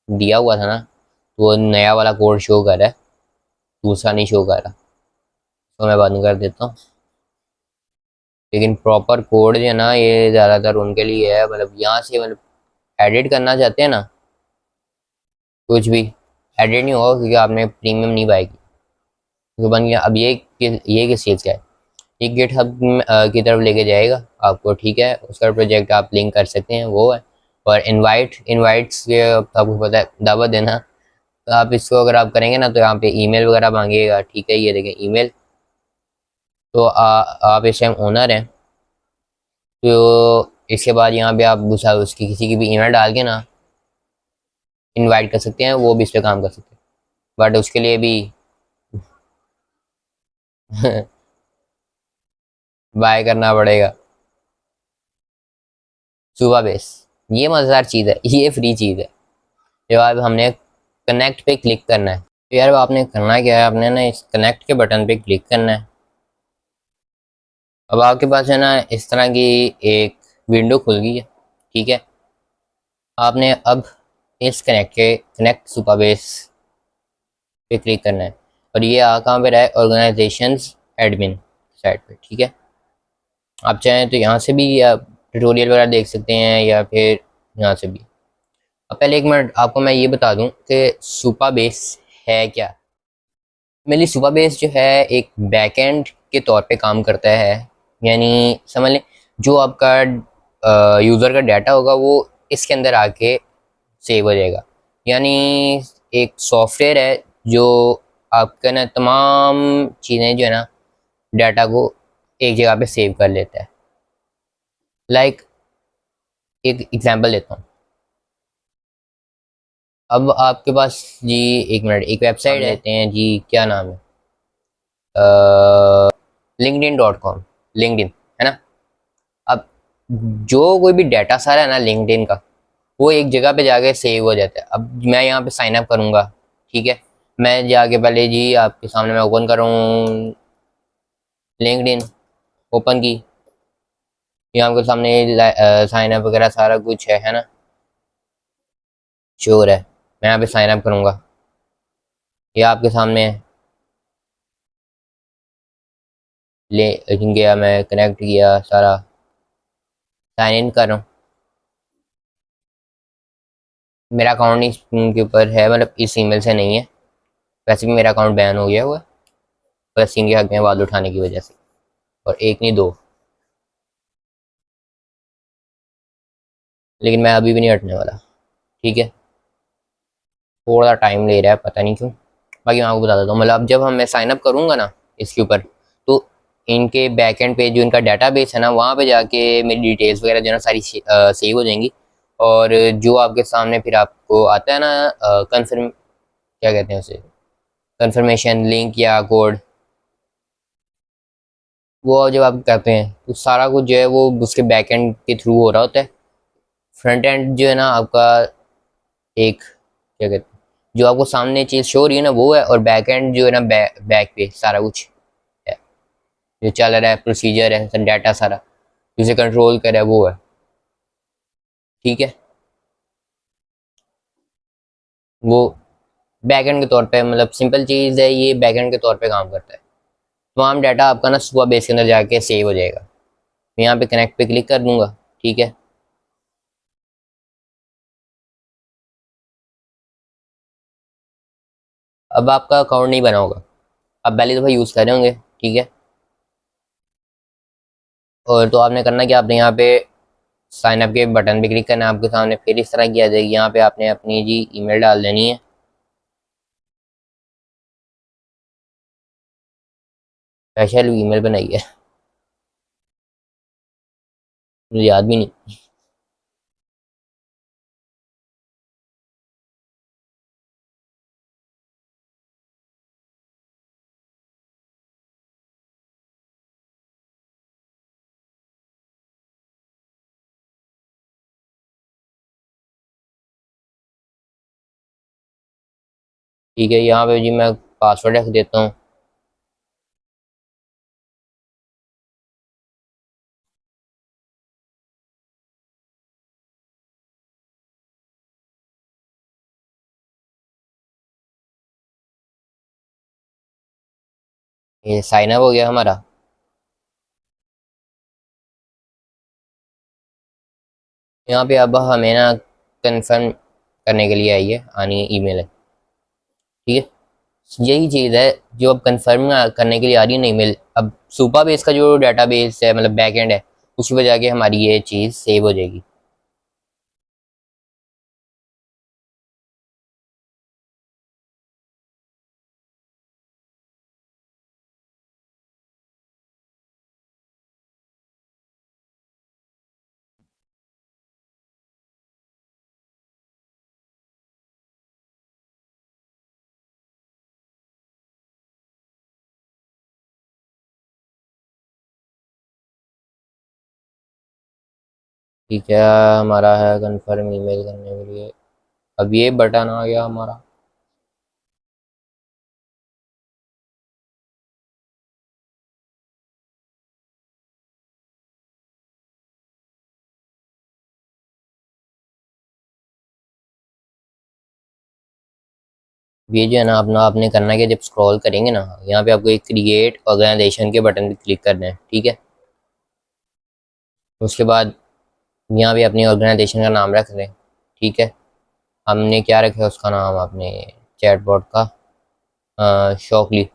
दिया हुआ था ना, तो वो नया वाला कोड शो कर रहा है, दूसरा नहीं शो कर रहा, तो मैं बंद कर देता हूँ। लेकिन प्रॉपर कोड जो है ना, ये ज़्यादातर उनके लिए है, मतलब यहाँ से मतलब एडिट करना चाहते हैं ना, कुछ भी एडिट नहीं होगा क्योंकि आपने प्रीमियम नहीं बाई की, तो बन गया। अब ये किस चीज़ का है, ये गिटहब की तरफ लेके जाएगा आपको। ठीक है, उसका प्रोजेक्ट आप लिंक कर सकते हैं, वो है। और इनवाइट्स के आपको पता है दावत देना, तो आप इसको अगर आप करेंगे ना तो यहाँ पे ईमेल वगैरह मांगेगा। ठीक है, ये देखें ईमेल, तो आप इस टाइम ओनर हैं, तो इसके बाद यहाँ पे आप दूसरा उसकी किसी की भी ईमेल डाल के ना इनवाइट कर सकते हैं, वो भी इस पे काम कर सकते हैं, बट उसके लिए भी बाय करना पड़ेगा। सुबह बेस, ये मज़ेदार चीज़ है, ये फ्री चीज़ है। जब आप हमने कनेक्ट पे क्लिक करना है, तो यार आपने करना क्या है, आपने ना इस कनेक्ट के बटन पे क्लिक करना है। अब आपके पास है ना इस तरह की एक विंडो खुल गई है। ठीक है, आपने अब इस कनेक्ट सुपरबेस पे क्लिक करना है, और ये कहाँ पे रहा है, ऑर्गेनाइजेशंस एडमिन साइड पे। ठीक है, आप चाहें तो यहाँ से भी आप ट्यूटोरियल वगैरह देख सकते हैं, या फिर यहाँ से भी। अब पहले एक मिनट आपको मैं ये बता दूं कि सुपरबेस है क्या। मेनली सुपरबेस जो है एक बैकएंड के तौर पे काम करता है, यानी समझ लें जो आपका यूज़र का डाटा होगा वो इसके अंदर आके सेव हो जाएगा। यानी एक सॉफ्टवेयर है जो आपका ना तमाम चीज़ें जो है ना डाटा को एक जगह पे सेव कर लेता है। लाइक एक एग्जांपल देता हूँ। अब आपके पास जी एक मिनट, एक वेबसाइट लेते हैं जी, क्या नाम है, linkedin.com, लिंक्डइन है ना। अब जो कोई भी डाटा सारा है ना लिंक्डइन का, वो एक जगह पे जाके सेव हो जाता है। अब मैं यहाँ पे साइन अप करूँगा। ठीक है, मैं जाके पहले जी आपके सामने मैं ओपन कर रहा हूँ लिंक्डइन, ओपन की, यहाँ आपके सामने साइन अप वगैरह सारा कुछ है ना, श्योर है। मैं यहाँ पे साइन अप करूँगा, ये आपके सामने है। ले गया, मैं कनेक्ट किया, सारा साइन इन कर रहा हूँ। मेरा अकाउंट इसके ऊपर है, मतलब इस ईमेल से नहीं है, वैसे भी मेरा अकाउंट बैन हो गया हुआ है। फलस्तीन के हक में आवाज़ उठाने की वजह से, और एक नहीं दो। लेकिन मैं अभी भी नहीं हटने वाला, ठीक है। थोड़ा टाइम ले रहा है, पता नहीं क्यों। बाकी मैं आपको बता देता हूँ, मतलब जब हम मैं साइन अप करूँगा ना इसके ऊपर, तो इनके बैक एंड पे जो इनका डाटाबेस है ना, वहाँ पे जाके मेरी डिटेल्स वगैरह जो है ना सारी सेव हो जाएंगी। और जो आपके सामने फिर आपको आता है ना कंफर्म, क्या कहते हैं उसे, कंफर्मेशन लिंक या कोड, वो जब आप करते हैं तो सारा कुछ जो है वो उसके बैक एंड के थ्रू हो रहा होता है। फ्रंट एंड जो है ना आपका एक, क्या कहते हैं, जो आपको सामने चीज़ शो हो रही है ना वो है, और बैक एंड जो है ना बैक पे सारा कुछ है जो चल रहा है, प्रोसीजर है, डाटा सारा जिसे कंट्रोल करे वो है, ठीक है। वो बैकएंड के तौर पे, मतलब सिंपल चीज़ है, ये बैकएंड के तौर पे काम करता है। तमाम डाटा आपका ना सुबह बेस के अंदर जाके सेव हो जाएगा। मैं यहाँ पे कनेक्ट पे क्लिक कर दूंगा, ठीक है। अब आपका अकाउंट नहीं बना होगा, आप पहली दफ़ा यूज़ कर रहे होंगे, ठीक है। और तो आपने करना कि आपने यहाँ पे साइन अप के बटन पे क्लिक करना है, आपके सामने फिर इस तरह की आ जाएगी। यहाँ पे आपने अपनी जी ईमेल डाल देनी है। स्पेशल ईमेल बनाई है, मुझे याद भी नहीं। ठीक है, यहाँ पे जी मैं पासवर्ड रख देता हूँ। ये साइन अप हो गया हमारा। यहाँ पे अब हमें ना कंफर्म करने के लिए आई है, आनी है ईमेल है, ठीक है। यही चीज़ है जो अब कंफर्म करने के लिए आ रही है ना ईमेल। अब सुपा बेस का जो डाटाबेस है, मतलब बैकएंड है, उसकी वजह के हमारी ये चीज़ सेव हो जाएगी। ठीक है, हमारा है कंफर्म ईमेल करने के लिए। अब ये बटन आ गया हमारा। ये जो है ना अपना आपने करना है कि जब स्क्रॉल करेंगे ना, यहाँ पे आपको एक क्रिएट ऑर्गेनाइजेशन के बटन पे क्लिक करना है, ठीक है। उसके बाद यहाँ पे अपनी ऑर्गेनाइजेशन का नाम रख दें, ठीक है। हमने क्या रखा है उसका नाम, आपने चैटबॉट का शॉकली।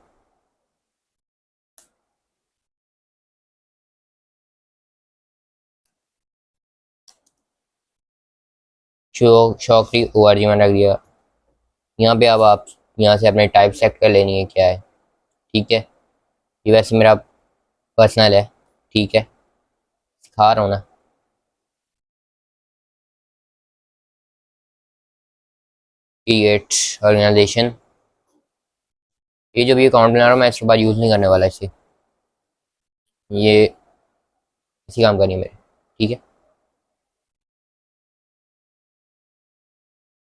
शॉकली ORG में रख दिया। यहाँ पे अब आप यहाँ से अपने टाइप सेलेक्ट कर लेनी है क्या है, ठीक है। ये वैसे मेरा पर्सनल है, ठीक है, सिखा रहा हूँ ना। क्रिएट ऑर्गेनाइजेशन, ये जो भी अकाउंट बना रहा हूँ मैं इसके बाद यूज़ नहीं करने वाला इसे, ये इसी काम करनी है मेरे, ठीक है।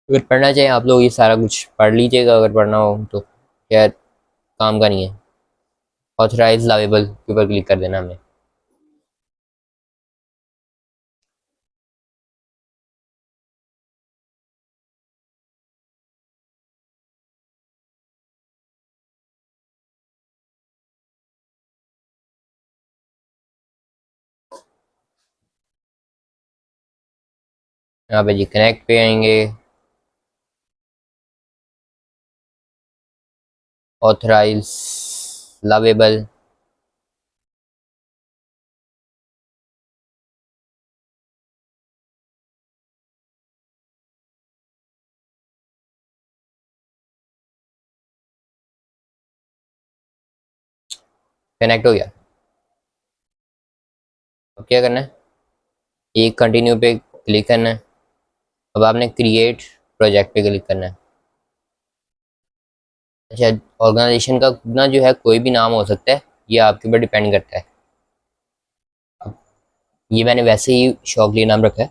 अगर पढ़ना चाहें आप लोग ये सारा कुछ पढ़ लीजिएगा, अगर पढ़ना हो तो यार काम का नहीं है। ऑथराइज लावेबल के ऊपर क्लिक कर देना हमें। यहाँ पे जी कनेक्ट पे आएंगे, ऑथराइज लवेबल, कनेक्ट हो गया। अब क्या करना है, एक कंटिन्यू पे क्लिक करना है। अब आपने क्रिएट प्रोजेक्ट पे क्लिक करना है। अच्छा, ऑर्गेनाइजेशन का ना जो है कोई भी नाम हो सकता है, ये आपके ऊपर डिपेंड करता है। ये मैंने वैसे ही शौकली नाम रखा है।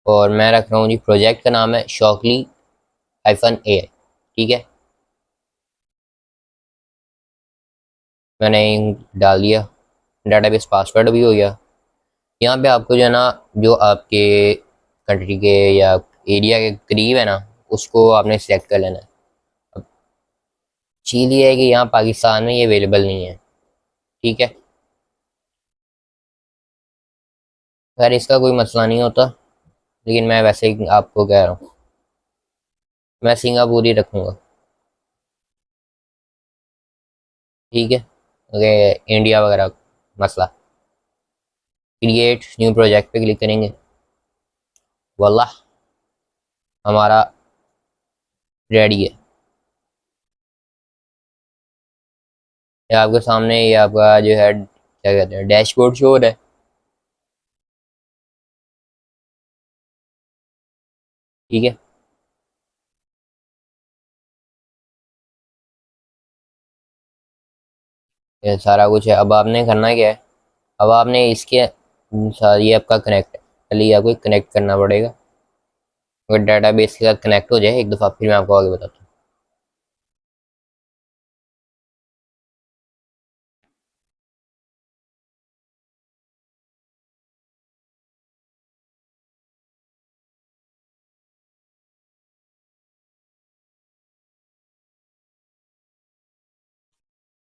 और मैं रख रहा हूँ जी, प्रोजेक्ट का नाम है शौकली -AI। ठीक है, मैंने डाल दिया। डाटाबेस पासवर्ड भी हो गया। यहाँ पे आपको जो है ना, जो आपके कंट्री के या एरिया के करीब है ना, उसको आपने सिलेक्ट कर लेना है। अब चीज़ ये है कि यहाँ पाकिस्तान में ये अवेलेबल नहीं है। ठीक है, खैर इसका कोई मसला नहीं होता, लेकिन मैं वैसे ही आपको कह रहा हूँ, मैं सिंगापुर ही रखूँगा। ठीक है, ओके, इंडिया वगैरह मसला। क्रिएट न्यू प्रोजेक्ट पे क्लिक करेंगे। वल्लाह हमारा रेडी है। ये आपके सामने, ये आपका जो है क्या कहते हैं, डैशबोर्ड शो हो रहा है। ठीक है, ये सारा कुछ है। अब आपने करना क्या है, अब आपने इसके साथ ये आपका कनेक्ट है, पहले ये आपको कनेक्ट करना पड़ेगा। अगर डाटाबेस के साथ कनेक्ट हो जाए एक दफ़ा, फिर मैं आपको आगे बताता हूँ।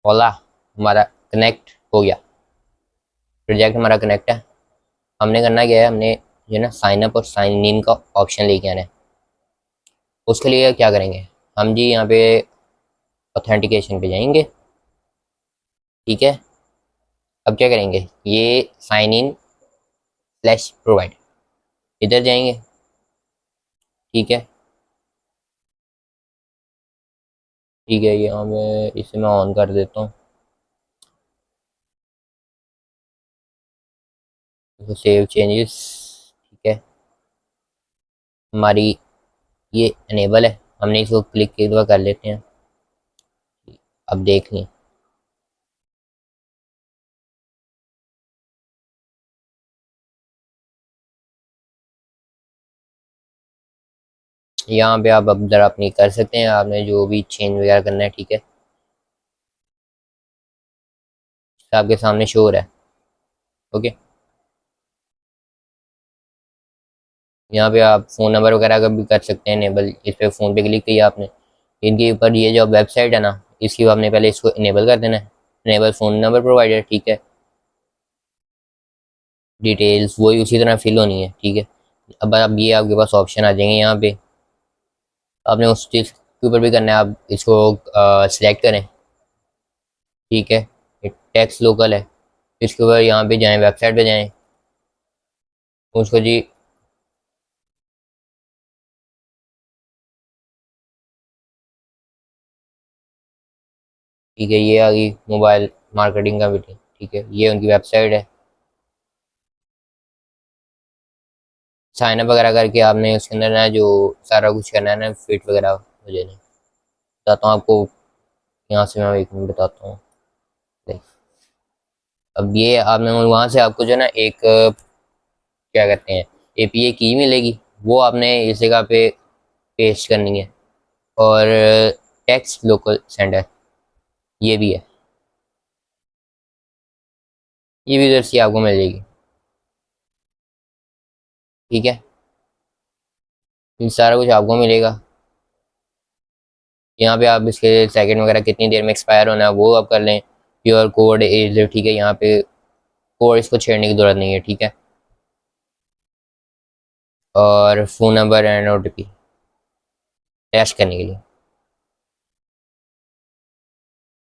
ओला हमारा कनेक्ट हो गया, प्रोजेक्ट हमारा कनेक्ट है। हमने करना क्या है, हमने जो है ना साइन अप और साइन इन का ऑप्शन लेके आना है। उसके लिए क्या करेंगे, हम जी यहाँ पे ऑथेंटिकेशन पे जाएंगे। ठीक है, अब क्या करेंगे, ये साइन इन स्लैश प्रोवाइड, इधर जाएंगे। ठीक है, ठीक है, यहाँ पे इसे मैं ऑन कर देता हूँ। तो सेव चेंजेस। ठीक है, हमारी ये अनेबल है, हमने इसको क्लिक एक दफ़ा कर लेते हैं। अब देख लें, यहाँ पे आप अब जरा अपनी कर सकते हैं, आपने जो भी चेंज वगैरह करना है। ठीक है, आपके सामने शो हो रहा है। ओके, यहाँ पे आप फ़ोन नंबर वगैरह का भी कर सकते हैं इनेबल। इस पर फ़ोन पे क्लिक किया आपने, इनके ऊपर ये जो वेबसाइट है ना, इसकी आपने पहले इसको इनेबल कर देना है। Enable phone number provider. ठीक है, डिटेल्स वही उसी तरह फिल होनी है। ठीक है, अब ये आपके पास ऑप्शन आ जाएंगे यहाँ पे, आपने उस चीज़ के ऊपर भी करना है। आप इसको सिलेक्ट करें। ठीक है, ये टैक्स लोकल है, इसके ऊपर यहाँ पे जाएं, वेबसाइट पे जाएं, उसको जी, ठीक है, ये आ गई मोबाइल मार्केटिंग कमेटी। ठीक है, ये उनकी वेबसाइट है। साइन अप वगैरह करके आपने उसके अंदर ना जो सारा कुछ करना है ना, फिट वगैरह हो जाए। बताता हूँ आपको, यहाँ से मैं एक मिनट बताता हूँ। देख, अब ये आपने वहाँ से आपको जो है ना एक क्या कहते हैं, API की मिलेगी, वो आपने इस जगह पे पेस्ट करनी है। और टैक्स लोकल सेंडर ये भी है, ये भी उधर से आपको मिल जाएगी। ठीक है, ये सारा कुछ आपको मिलेगा। यहाँ पे आप इसके सेकंड वगैरह कितनी देर में एक्सपायर होना है वो आप कर लें। प्योर कोड एज, ठीक है, यहाँ पे और इसको छेड़ने की ज़रूरत नहीं है, ठीक है। और phone number and OTP test करने के लिए,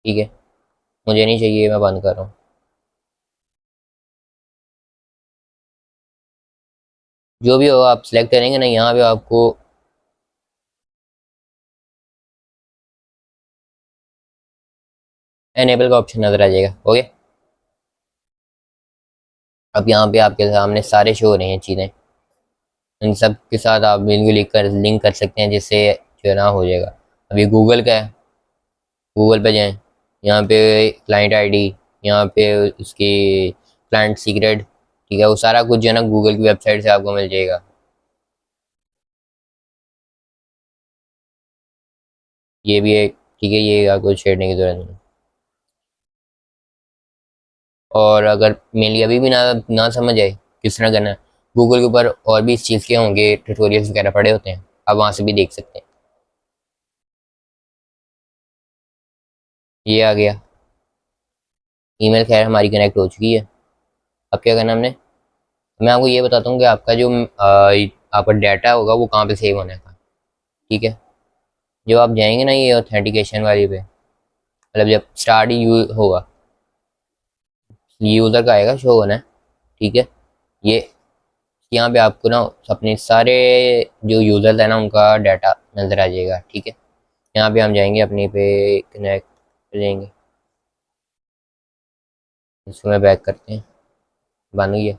ठीक है। मुझे नहीं चाहिए, मैं बंद कर रहा हूँ। जो भी हो आप सिलेक्ट करेंगे ना, यहाँ पे आपको एनेबल का ऑप्शन नज़र आ जाएगा। ओके, अब यहाँ पे आपके सामने सारे शो हो रहे हैं चीज़ें, इन सब के साथ आप बिल्कुल लिंक कर सकते हैं, जिससे जो है ना हो जाएगा। अभी गूगल का है, गूगल पे जाएं, यहाँ पे क्लाइंट आईडी, यहाँ पे उसकी क्लाइंट सीक्रेट, ठीक है। वो सारा कुछ जो है ना गूगल की वेबसाइट से आपको मिल जाएगा। ये भी है, ठीक है, ये आपको छेड़ने की जरूरत नहीं। और अगर मेनली अभी भी ना समझ आए किस तरह करना है, गूगल के ऊपर और भी इस चीज़ के होंगे ट्यूटोरियल्स वगैरह पड़े होते हैं, आप वहाँ से भी देख सकते हैं। ये आ गया ईमेल, खैर हमारी कनेक्ट हो चुकी है। अब क्या करना हमने, मैं आपको ये बताता हूँ कि आपका जो आपका डाटा होगा वो कहाँ पे सेव होने का, ठीक है। जब आप जाएंगे ना ये ऑथेंटिकेशन वाली पे, मतलब जब स्टार्ट यू होगा, यूज़र का आएगा शो होना है, ठीक है। ये यहाँ पे आपको ना अपने सारे जो यूज़र है ना उनका डाटा नज़र आ जाएगा, ठीक है। यहाँ पे हम जाएंगे अपने पे कनेक्ट करेंगे, इसको मैं बैक करते हैं, बन गई है।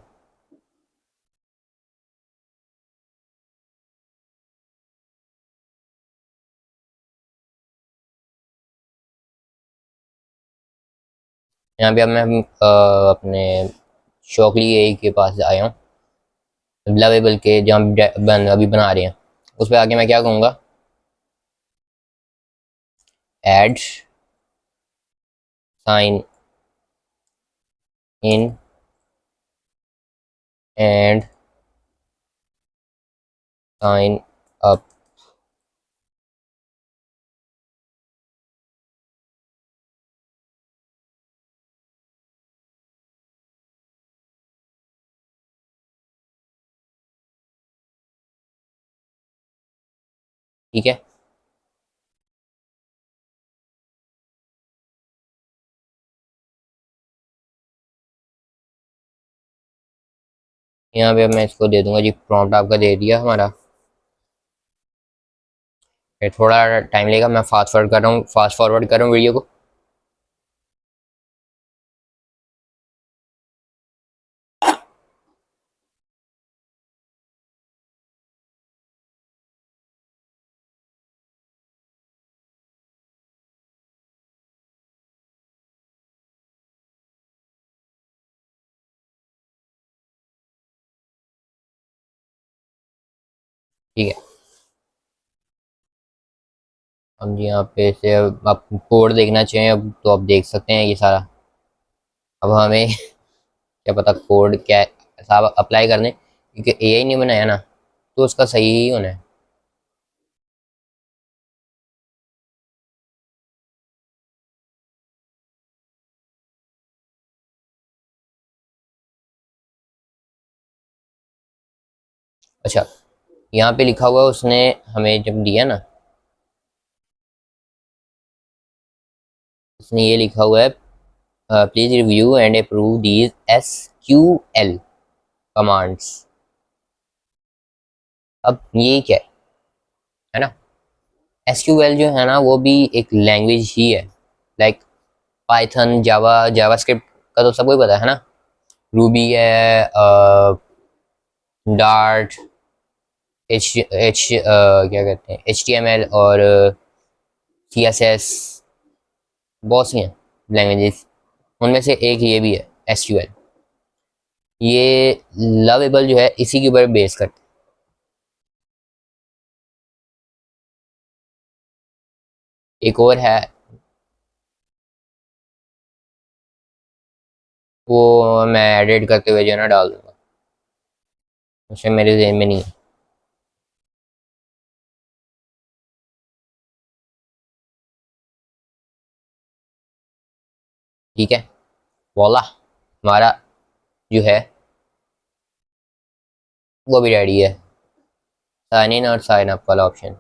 यहाँ पे अब मैं अपने शौकली ए के पास आया हूँ, लवेबल के जहाँ अभी बना रहे हैं, उस पर आके मैं क्या कहूँगा, add sign in and sign up, ठीक है। यहाँ पे मैं इसको दे दूंगा जी, प्रॉम्प्ट आपका दे दिया हमारा। फिर थोड़ा टाइम लेगा, मैं फास्ट फॉरवर्ड कर रहा हूँ वीडियो को। ठीक है, हम जी यहाँ पे से आप कोड देखना चाहें अब तो आप देख सकते हैं ये सारा। अब हमें क्या पता कोड क्या साहब अप्लाई करने, क्योंकि एआई ने बनाया ना, तो उसका सही ही होना है। अच्छा, यहाँ पे लिखा हुआ है, उसने हमें जब दिया ना, उसने ये लिखा हुआ है, please review and approve these SQL commands. अब ये क्या है ना, SQL जो है ना वो भी एक लैंग्वेज ही है, लाइक पाइथन, जावास्क्रिप्ट का तो सबको ही पता है ना। रूबी है, डार्ट, एच क्या कहते हैं, HTML और CSS, बहुत सी हैं लैंग्वेजेस, उनमें से एक ये भी है SQL। ये लवेबल जो है इसी के ऊपर बेस करते हैं। एक और है, वो मैं एडिट करते हुए जो है ना डाल दूंगा, उसे मेरे जेहन में नहीं है, ठीक है। वॉला हमारा जो है वो भी रेडी है। साइन इन और साइन अप वाला ऑप्शन,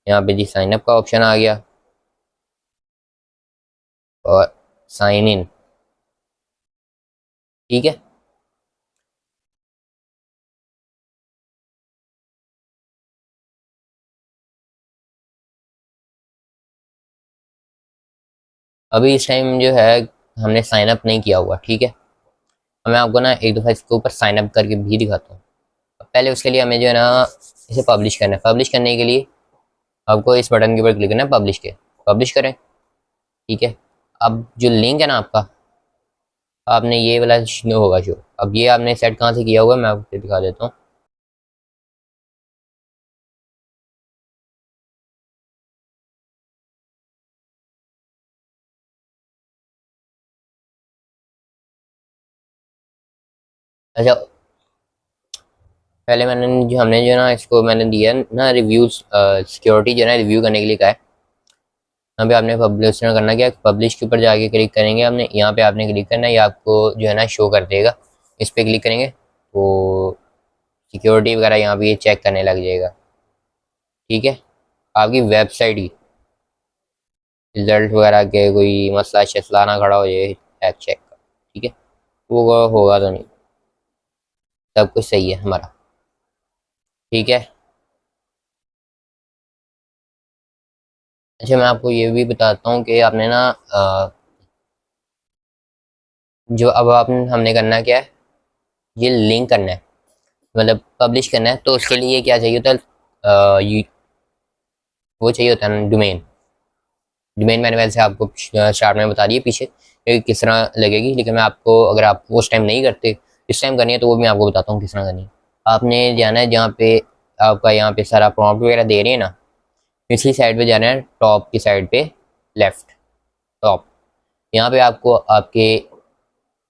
यहाँ पे जी साइन अप का ऑप्शन आ गया और साइन इन। ठीक है, अभी इस टाइम जो है हमने साइन अप नहीं किया हुआ। ठीक है, अब मैं आपको ना एक दफ़ा इसके ऊपर साइन अप करके भी दिखाता हूँ। पहले उसके लिए हमें जो है ना इसे पब्लिश करना है। पब्लिश करने के लिए आपको इस बटन के ऊपर क्लिक करना है, पब्लिश के, पब्लिश करें। ठीक है, अब जो लिंक है ना आपका, आपने ये वाला होगा जो, अब ये आपने सेट कहाँ से किया हुआ है मैं आपको दिखा देता हूँ। अच्छा, पहले मैंने जो हमने जो है ना इसको मैंने दिया ना रिव्यूज, सिक्योरिटी जो है ना रिव्यू करने के लिए कहा है। यहाँ पे आपने पब्लिश करना क्या, पब्लिश के ऊपर जाके क्लिक करेंगे आपने, यहाँ पे आपने क्लिक करना है, ये आपको जो है ना शो कर देगा। इस पर क्लिक करेंगे तो सिक्योरिटी वगैरह यहाँ पे ये चेक करने लग जाएगा। ठीक है, आपकी वेबसाइट की रिजल्ट वगैरह के कोई मसला शसला ना खड़ा हो जाए हैक चेक का। ठीक है, वो होगा तो नहीं, सब कुछ सही है हमारा। ठीक है, अच्छा मैं आपको ये भी बताता हूँ कि आपने ना जो अब आपने हमने करना क्या है, ये लिंक करना है, मतलब पब्लिश करना है। तो उसके लिए क्या चाहिए होता है, वो चाहिए होता है डोमेन। डोमेन मैंने वैसे आपको स्टार्ट में बता दिए पीछे कि किस तरह लगेगी, लेकिन मैं आपको, अगर आप उस टाइम नहीं करते, इस टाइम करनी है तो वो मैं आपको बताता हूँ किस तरह करनी है। आपने जाना है जहाँ पे आपका यहाँ पे सारा प्रॉम्प्ट वगैरह दे रहे हैं ना, पिछली साइड पे जाना है, टॉप की साइड पे, लेफ्ट टॉप। यहाँ पे आपको आपके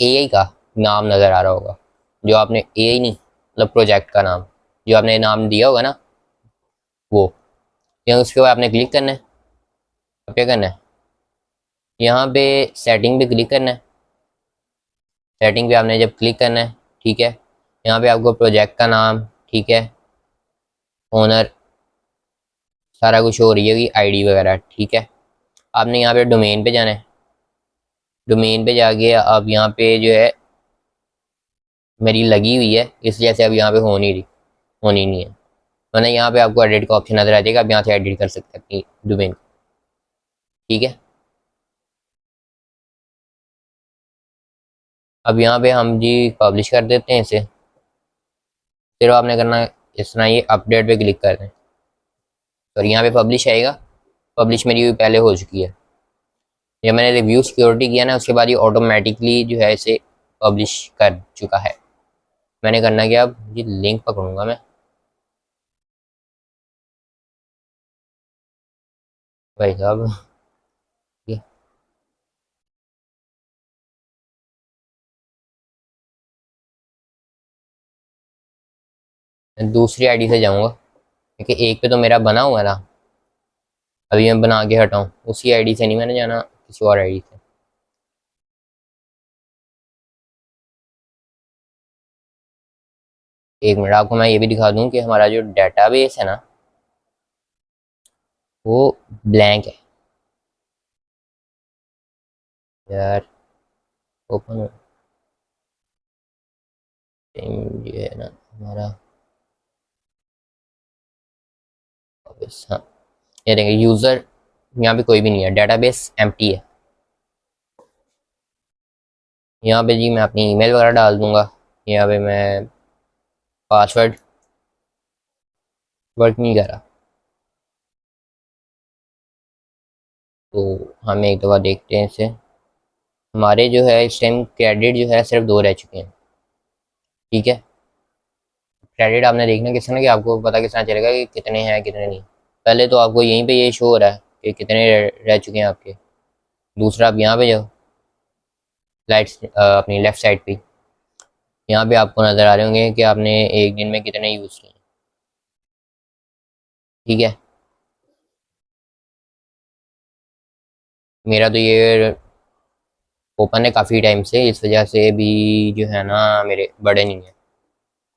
एआई का नाम नज़र आ रहा होगा, जो आपने एआई नहीं मतलब प्रोजेक्ट का नाम जो आपने नाम दिया होगा ना, वो, यहाँ उसके बाद आपने क्लिक करना है। अब क्या करना है, यहाँ पे सेटिंग पे क्लिक करना है। सेटिंग पे आपने जब क्लिक करना है, ठीक है, यहाँ पे आपको प्रोजेक्ट का नाम, ठीक है, ओनर, सारा कुछ हो रही है आईडी वगैरह। ठीक है, आपने यहाँ पे डोमेन पे जाना है। डोमेन पे जाके आप यहाँ पे जो है मेरी लगी हुई है इस वजह से अब यहाँ पे हो नहीं रही, होनी नहीं है, वरना यहाँ पे आपको एडिट का ऑप्शन नजर आ जाएगा, आप यहाँ से एडिट कर सकते हैं अपनी डोमेन को। ठीक है, अब यहाँ पे हम जी पब्लिश कर देते हैं इसे। फिर आपने करना है इस तरह, ये अपडेट पे क्लिक कर दें और यहाँ पे पब्लिश आएगा। पब्लिश मेरी पहले हो चुकी है, जब मैंने रिव्यू सिक्योरिटी किया ना उसके बाद ये ऑटोमेटिकली जो है इसे पब्लिश कर चुका है। मैंने करना क्या, अब ये लिंक पकड़ूंगा मैं, भाई साहब, ये मैं दूसरी आईडी से जाऊंगा क्योंकि एक पे तो मेरा बना हुआ है ना, अभी मैं बना के हटाऊं, उसी आईडी से नहीं मैंने जाना, किसी और आईडी से। एक मिनट, आपको मैं ये भी दिखा दूं कि हमारा जो डेटाबेस है ना वो ब्लैंक है यार। ओपन, ये है ना हमारा ऑफिस, हाँ, ये देखेंगे यूज़र, यहाँ पे कोई भी नहीं है, डेटाबेस एम्प्टी है। यहाँ पे जी मैं अपनी ईमेल वगैरह डाल दूंगा, यहाँ पे मैं पासवर्ड, वर्क नहीं कर रहा, तो हम एक दफ़ा देखते हैं इसे। हमारे जो है इस टाइम क्रेडिट जो है सिर्फ 2 रह चुके हैं। ठीक है, क्रेडिट आपने देखना किस तरह, कि आपको पता किस तरह चलेगा कि कितने हैं कितने नहीं। पहले तो आपको यहीं पे ये शो हो रहा है कि कितने रह चुके हैं आपके। दूसरा आप यहाँ पे जाओ, लाइट्स अपनी लेफ्ट साइड पे, यहाँ पे आपको नज़र आ रहे होंगे कि आपने एक दिन में कितने यूज़ किए। ठीक है, मेरा तो ये ओपन है काफ़ी टाइम से, इस वजह से भी जो है ना मेरे बड़े नहीं है।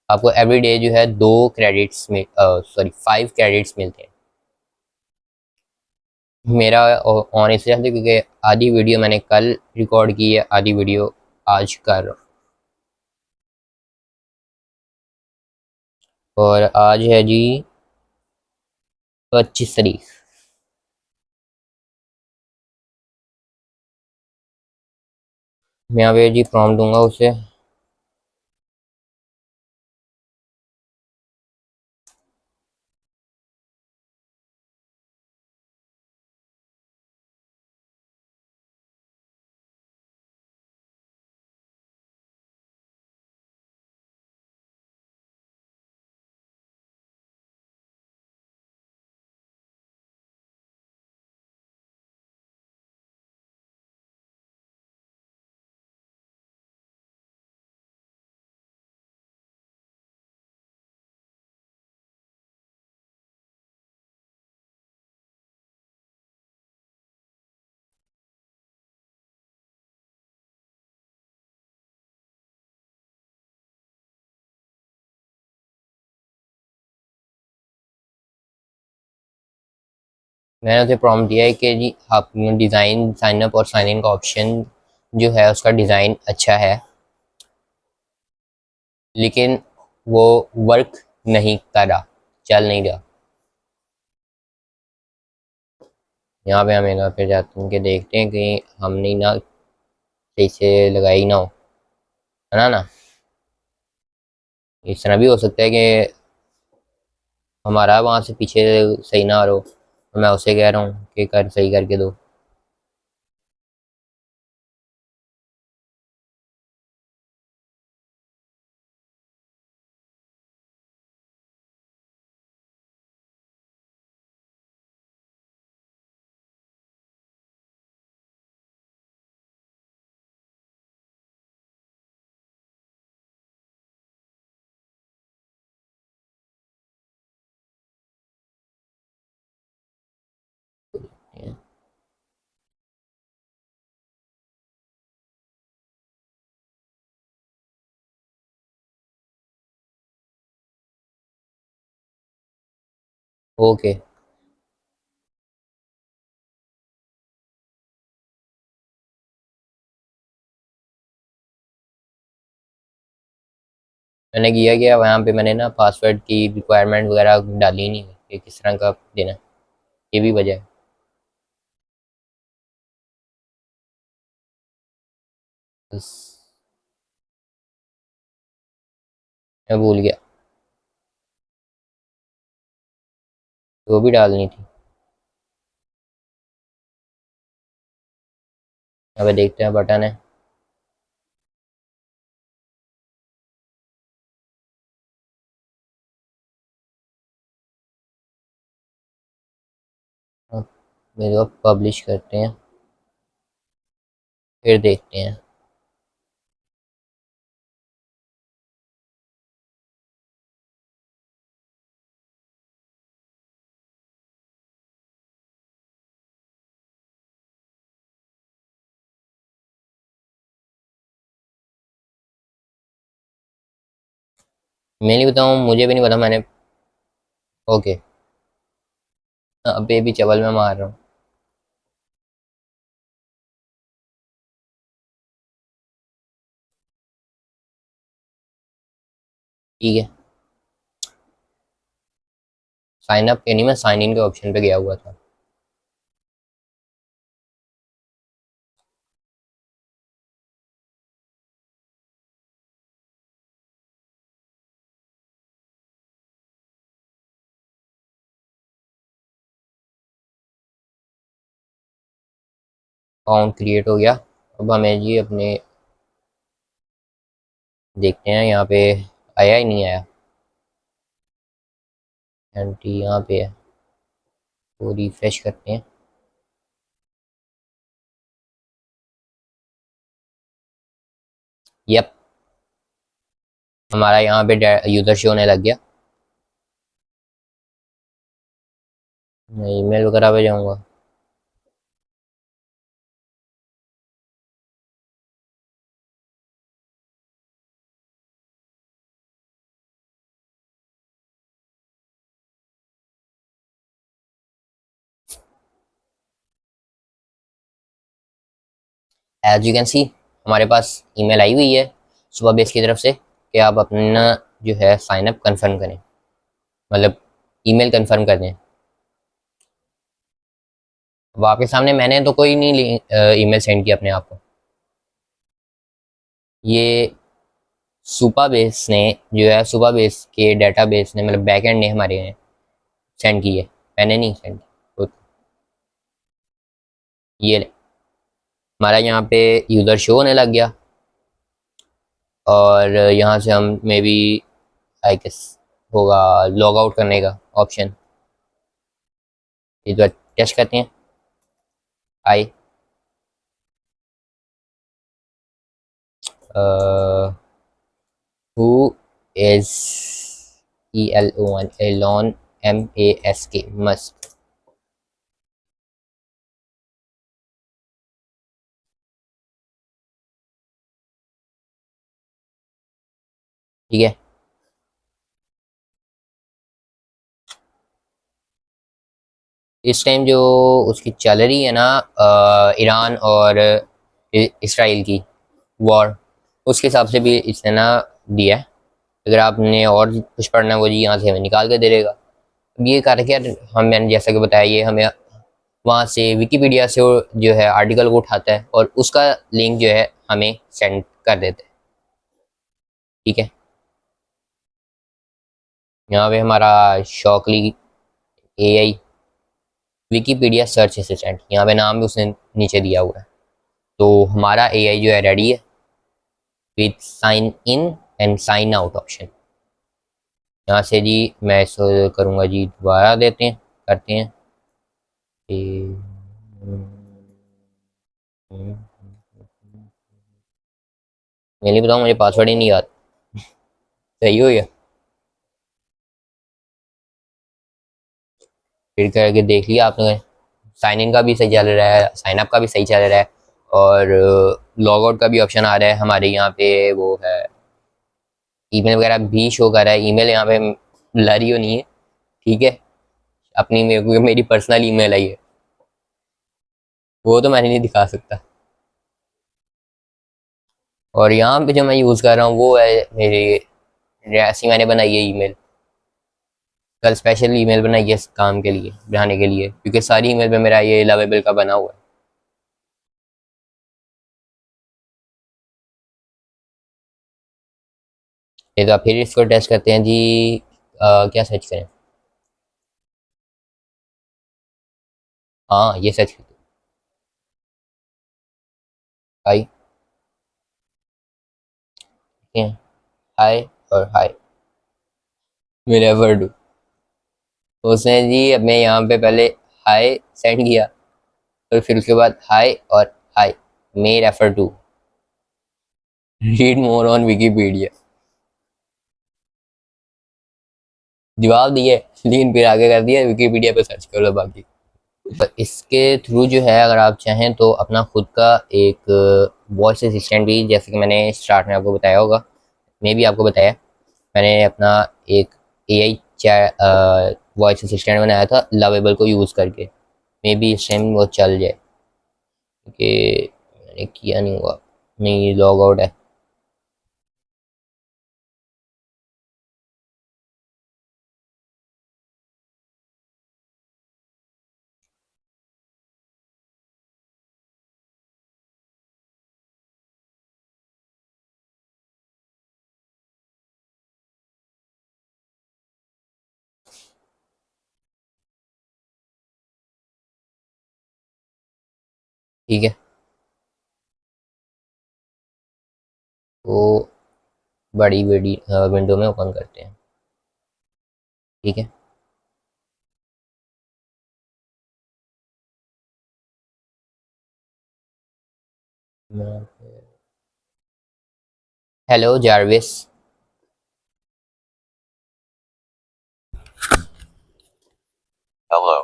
आपको एवरी डे जो है 2 क्रेडिट्स में, सॉरी 5 क्रेडिट्स मिलते हैं। मेरा ऑन इस वजह से क्योंकि आधी वीडियो मैंने कल रिकॉर्ड की है, आधी वीडियो आज कर रहा हूँ। और आज है जी 25 तारीख। मैं यहाँ पे जी प्रॉम्प्ट दूंगा उसे। मैंने उसे प्रॉम्प्ट दिया है कि जी आप डिज़ाइन साइन अप और साइन इन का ऑप्शन जो है उसका डिज़ाइन अच्छा है, लेकिन वो वर्क नहीं कर रहा, चल नहीं रहा। यहाँ पे हम एक बार फिर जाते हैं कि देखते हैं कि हमने ना सही से लगाई ना हो, है ना। इस तरह भी हो सकता है कि हमारा वहाँ से पीछे सही ना आ रहा हो, तो मैं उसे कह रहा हूँ कि कर सही करके दो। ओके। मैंने किया क्या वहाँ पे, मैंने ना पासवर्ड की रिक्वायरमेंट वगैरह डाली नहीं है कि किस तरह का देना है, ये भी वजह है। बस मैं भूल गया, वो भी डालनी थी। अब देखते हैं, बटन है। अब मेरे को पब्लिश करते हैं, फिर देखते हैं। मैं नहीं बताऊँ, मुझे भी नहीं पता मैंने। ओके। अभी भी चवल में मार रहा हूँ। ठीक है। साइन अप के नहीं, मैं साइन इन के ऑप्शन पे गया हुआ था। अकाउंट क्रिएट हो गया। अब हमें जी अपने देखते हैं यहाँ पे आया ही नहीं आया। एंट्री यहाँ पे है, वो रिफ्रेश करते हैं। यप, हमारा यहाँ पे यूजर शो होने लग गया। मैं ईमेल वगैरह पे जाऊँगा। एज यू कैन सी हमारे पास ईमेल आई हुई है सुबह बेस की तरफ से कि आप अपना जो है साइन अप कंफर्म करें, मतलब ईमेल कंफर्म कर दें। अब आपके सामने मैंने तो कोई नहीं ईमेल सेंड किया अपने आप को, ये सुपा बेस ने जो है सुपा बेस के डाटा बेस ने मतलब बैकएंड ने हमारे सेंड की है, मैंने नहीं सेंड की। तो ये हमारा यहाँ पे यूज़र शो होने लग गया और यहाँ से हम मे बी आई गेस होगा लॉग आउट करने का ऑप्शन, इस बार टेस्ट करते हैं। I who is Elon MASK Musk, ठीक है। इस टाइम जो उसकी चल रही है ना ईरान और इसराइल की वॉर, उसके हिसाब से भी इसने ना दिया है। अगर आपने और कुछ पढ़ना है वो जी यहाँ से हमें निकाल के दे देगा। अब ये करके यार हम मैंने जैसा कि बताया ये हमें वहाँ से विकिपीडिया से जो है आर्टिकल को उठाता है और उसका लिंक जो है हमें सेंड कर देता है, ठीक है। यहाँ पे हमारा Shockley AI Wikipedia search assistant, यहाँ पे नाम भी उसने नीचे दिया हुआ है। तो हमारा AI जो है रेडी है with sign in and sign out option. यहाँ से जी मैं इसको करूँगा जी, दोबारा देते हैं करते हैं। मैं नहीं बताऊँ, मुझे पासवर्ड ही नहीं याद। सही हो गया, फिर करके देख लिया आपने। साइन इन का भी सही चल रहा है, साइन अप का भी सही चल रहा है और लॉग आउट का भी ऑप्शन आ रहा है हमारे यहाँ पे, वो है ईमेल वगैरह भी शो कर रहा है। ईमेल यहाँ पे लरी नहीं है, ठीक है। अपनी मेरे को मेरी पर्सनल ईमेल आई है, वो तो मैंने नहीं दिखा सकता। और यहाँ पे जो मैं यूज़ कर रहा हूँ वो है मेरी, ऐसी मैंने बनाई है ईमेल, कल स्पेशल ईमेल बनाई है इस काम के लिए बनाने के लिए, क्योंकि सारी ईमेल पे मेरा ये लवेबल का बना हुआ है। ये तो आप फिर इसको टेस्ट करते हैं जी। क्या सर्च करें, हाँ ये सर्च करते हैं, हाई, हाय और हाय मेरे एवर डू। तो उसने जी अब मैं यहाँ पे पहले हाय सेंड किया और फिर उसके बाद हाय और हाय may refer to read more on Wikipedia, जवाब दिए लेकिन फिर आगे कर दिया विकीपीडिया पे सर्च कर लो बाकी। इसके थ्रू जो है अगर आप चाहें तो अपना खुद का एक वॉइस असिस्टेंट भी, जैसे कि मैंने स्टार्ट में आपको बताया होगा, मैं भी आपको बताया, मैंने अपना एक AI वॉइस असिस्टेंट बनाया था लवेबल को यूज़ करके। मे बी इस टाइम वो चल जाए कि मैंने किया नहीं हुआ, नहीं लॉग आउट है। ठीक है, तो बड़ी बड़ी विंडो में ओपन करते हैं, ठीक है। Hello Jarvis. Hello,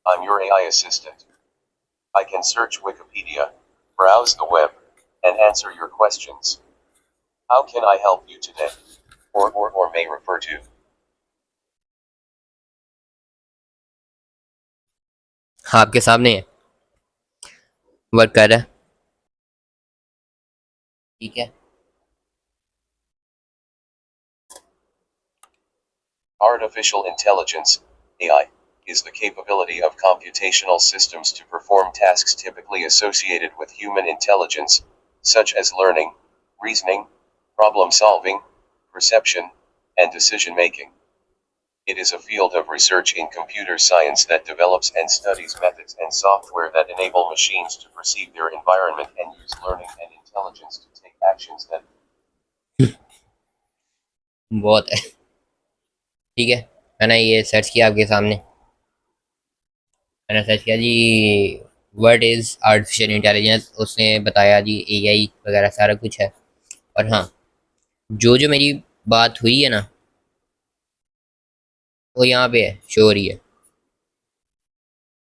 I'm your AI assistant. I can search Wikipedia, browse the web, and answer your questions. How can I help you today? Or may refer to. हाँ आपके सामने है, वर्क कर रहा है। ठीक है। Artificial intelligence, AI, is the capability of computational systems to perform tasks typically associated with human intelligence, such as learning, reasoning, problem solving, perception, and decision making. It is a field of research in computer science that develops and studies methods and software that enable machines to perceive their environment and use learning and intelligence to take actions that बहुत है। ठीक है, मैंने ये search किया आपके सामने, मैंने सर्च किया जी व्हाट इज़ आर्टिफिशियल इंटेलिजेंस, उसने बताया जी एआई वगैरह सारा कुछ है। और हाँ, जो जो मेरी बात हुई है ना वो यहाँ पे है, शो हो रही है,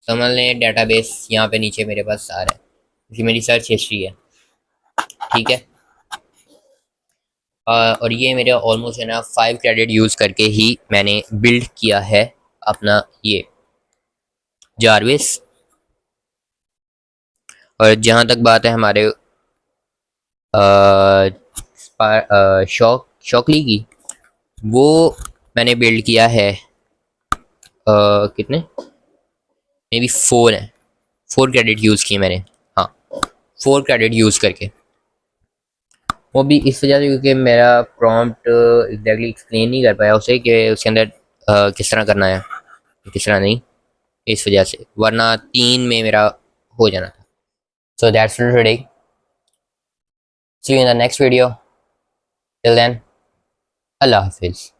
समझ लें डेटाबेस यहाँ पे नीचे मेरे पास आ रहा है, ये मेरी सर्च हिस्ट्री है। ठीक है, और ये मेरा ऑलमोस्ट है ना 5 क्रेडिट यूज़ करके ही मैंने बिल्ड किया है अपना ये जारविस। और जहाँ तक बात है हमारे शॉकली की, वो मैंने बिल्ड किया है कितने, मे बी 4 है, 4 क्रेडिट यूज़ किए मैंने। हाँ, 4 क्रेडिट यूज़ करके, वो भी इस वजह से क्योंकि मेरा प्रॉम्प्ट एग्जैक्टली एक्सप्लेन नहीं कर पाया उसे कि उसके अंदर किस तरह करना है किस तरह नहीं, इस वजह से, वरना 3 में मेरा हो जाना था। So that's for today, see you in the next video, till then अल्लाह हाफिज़।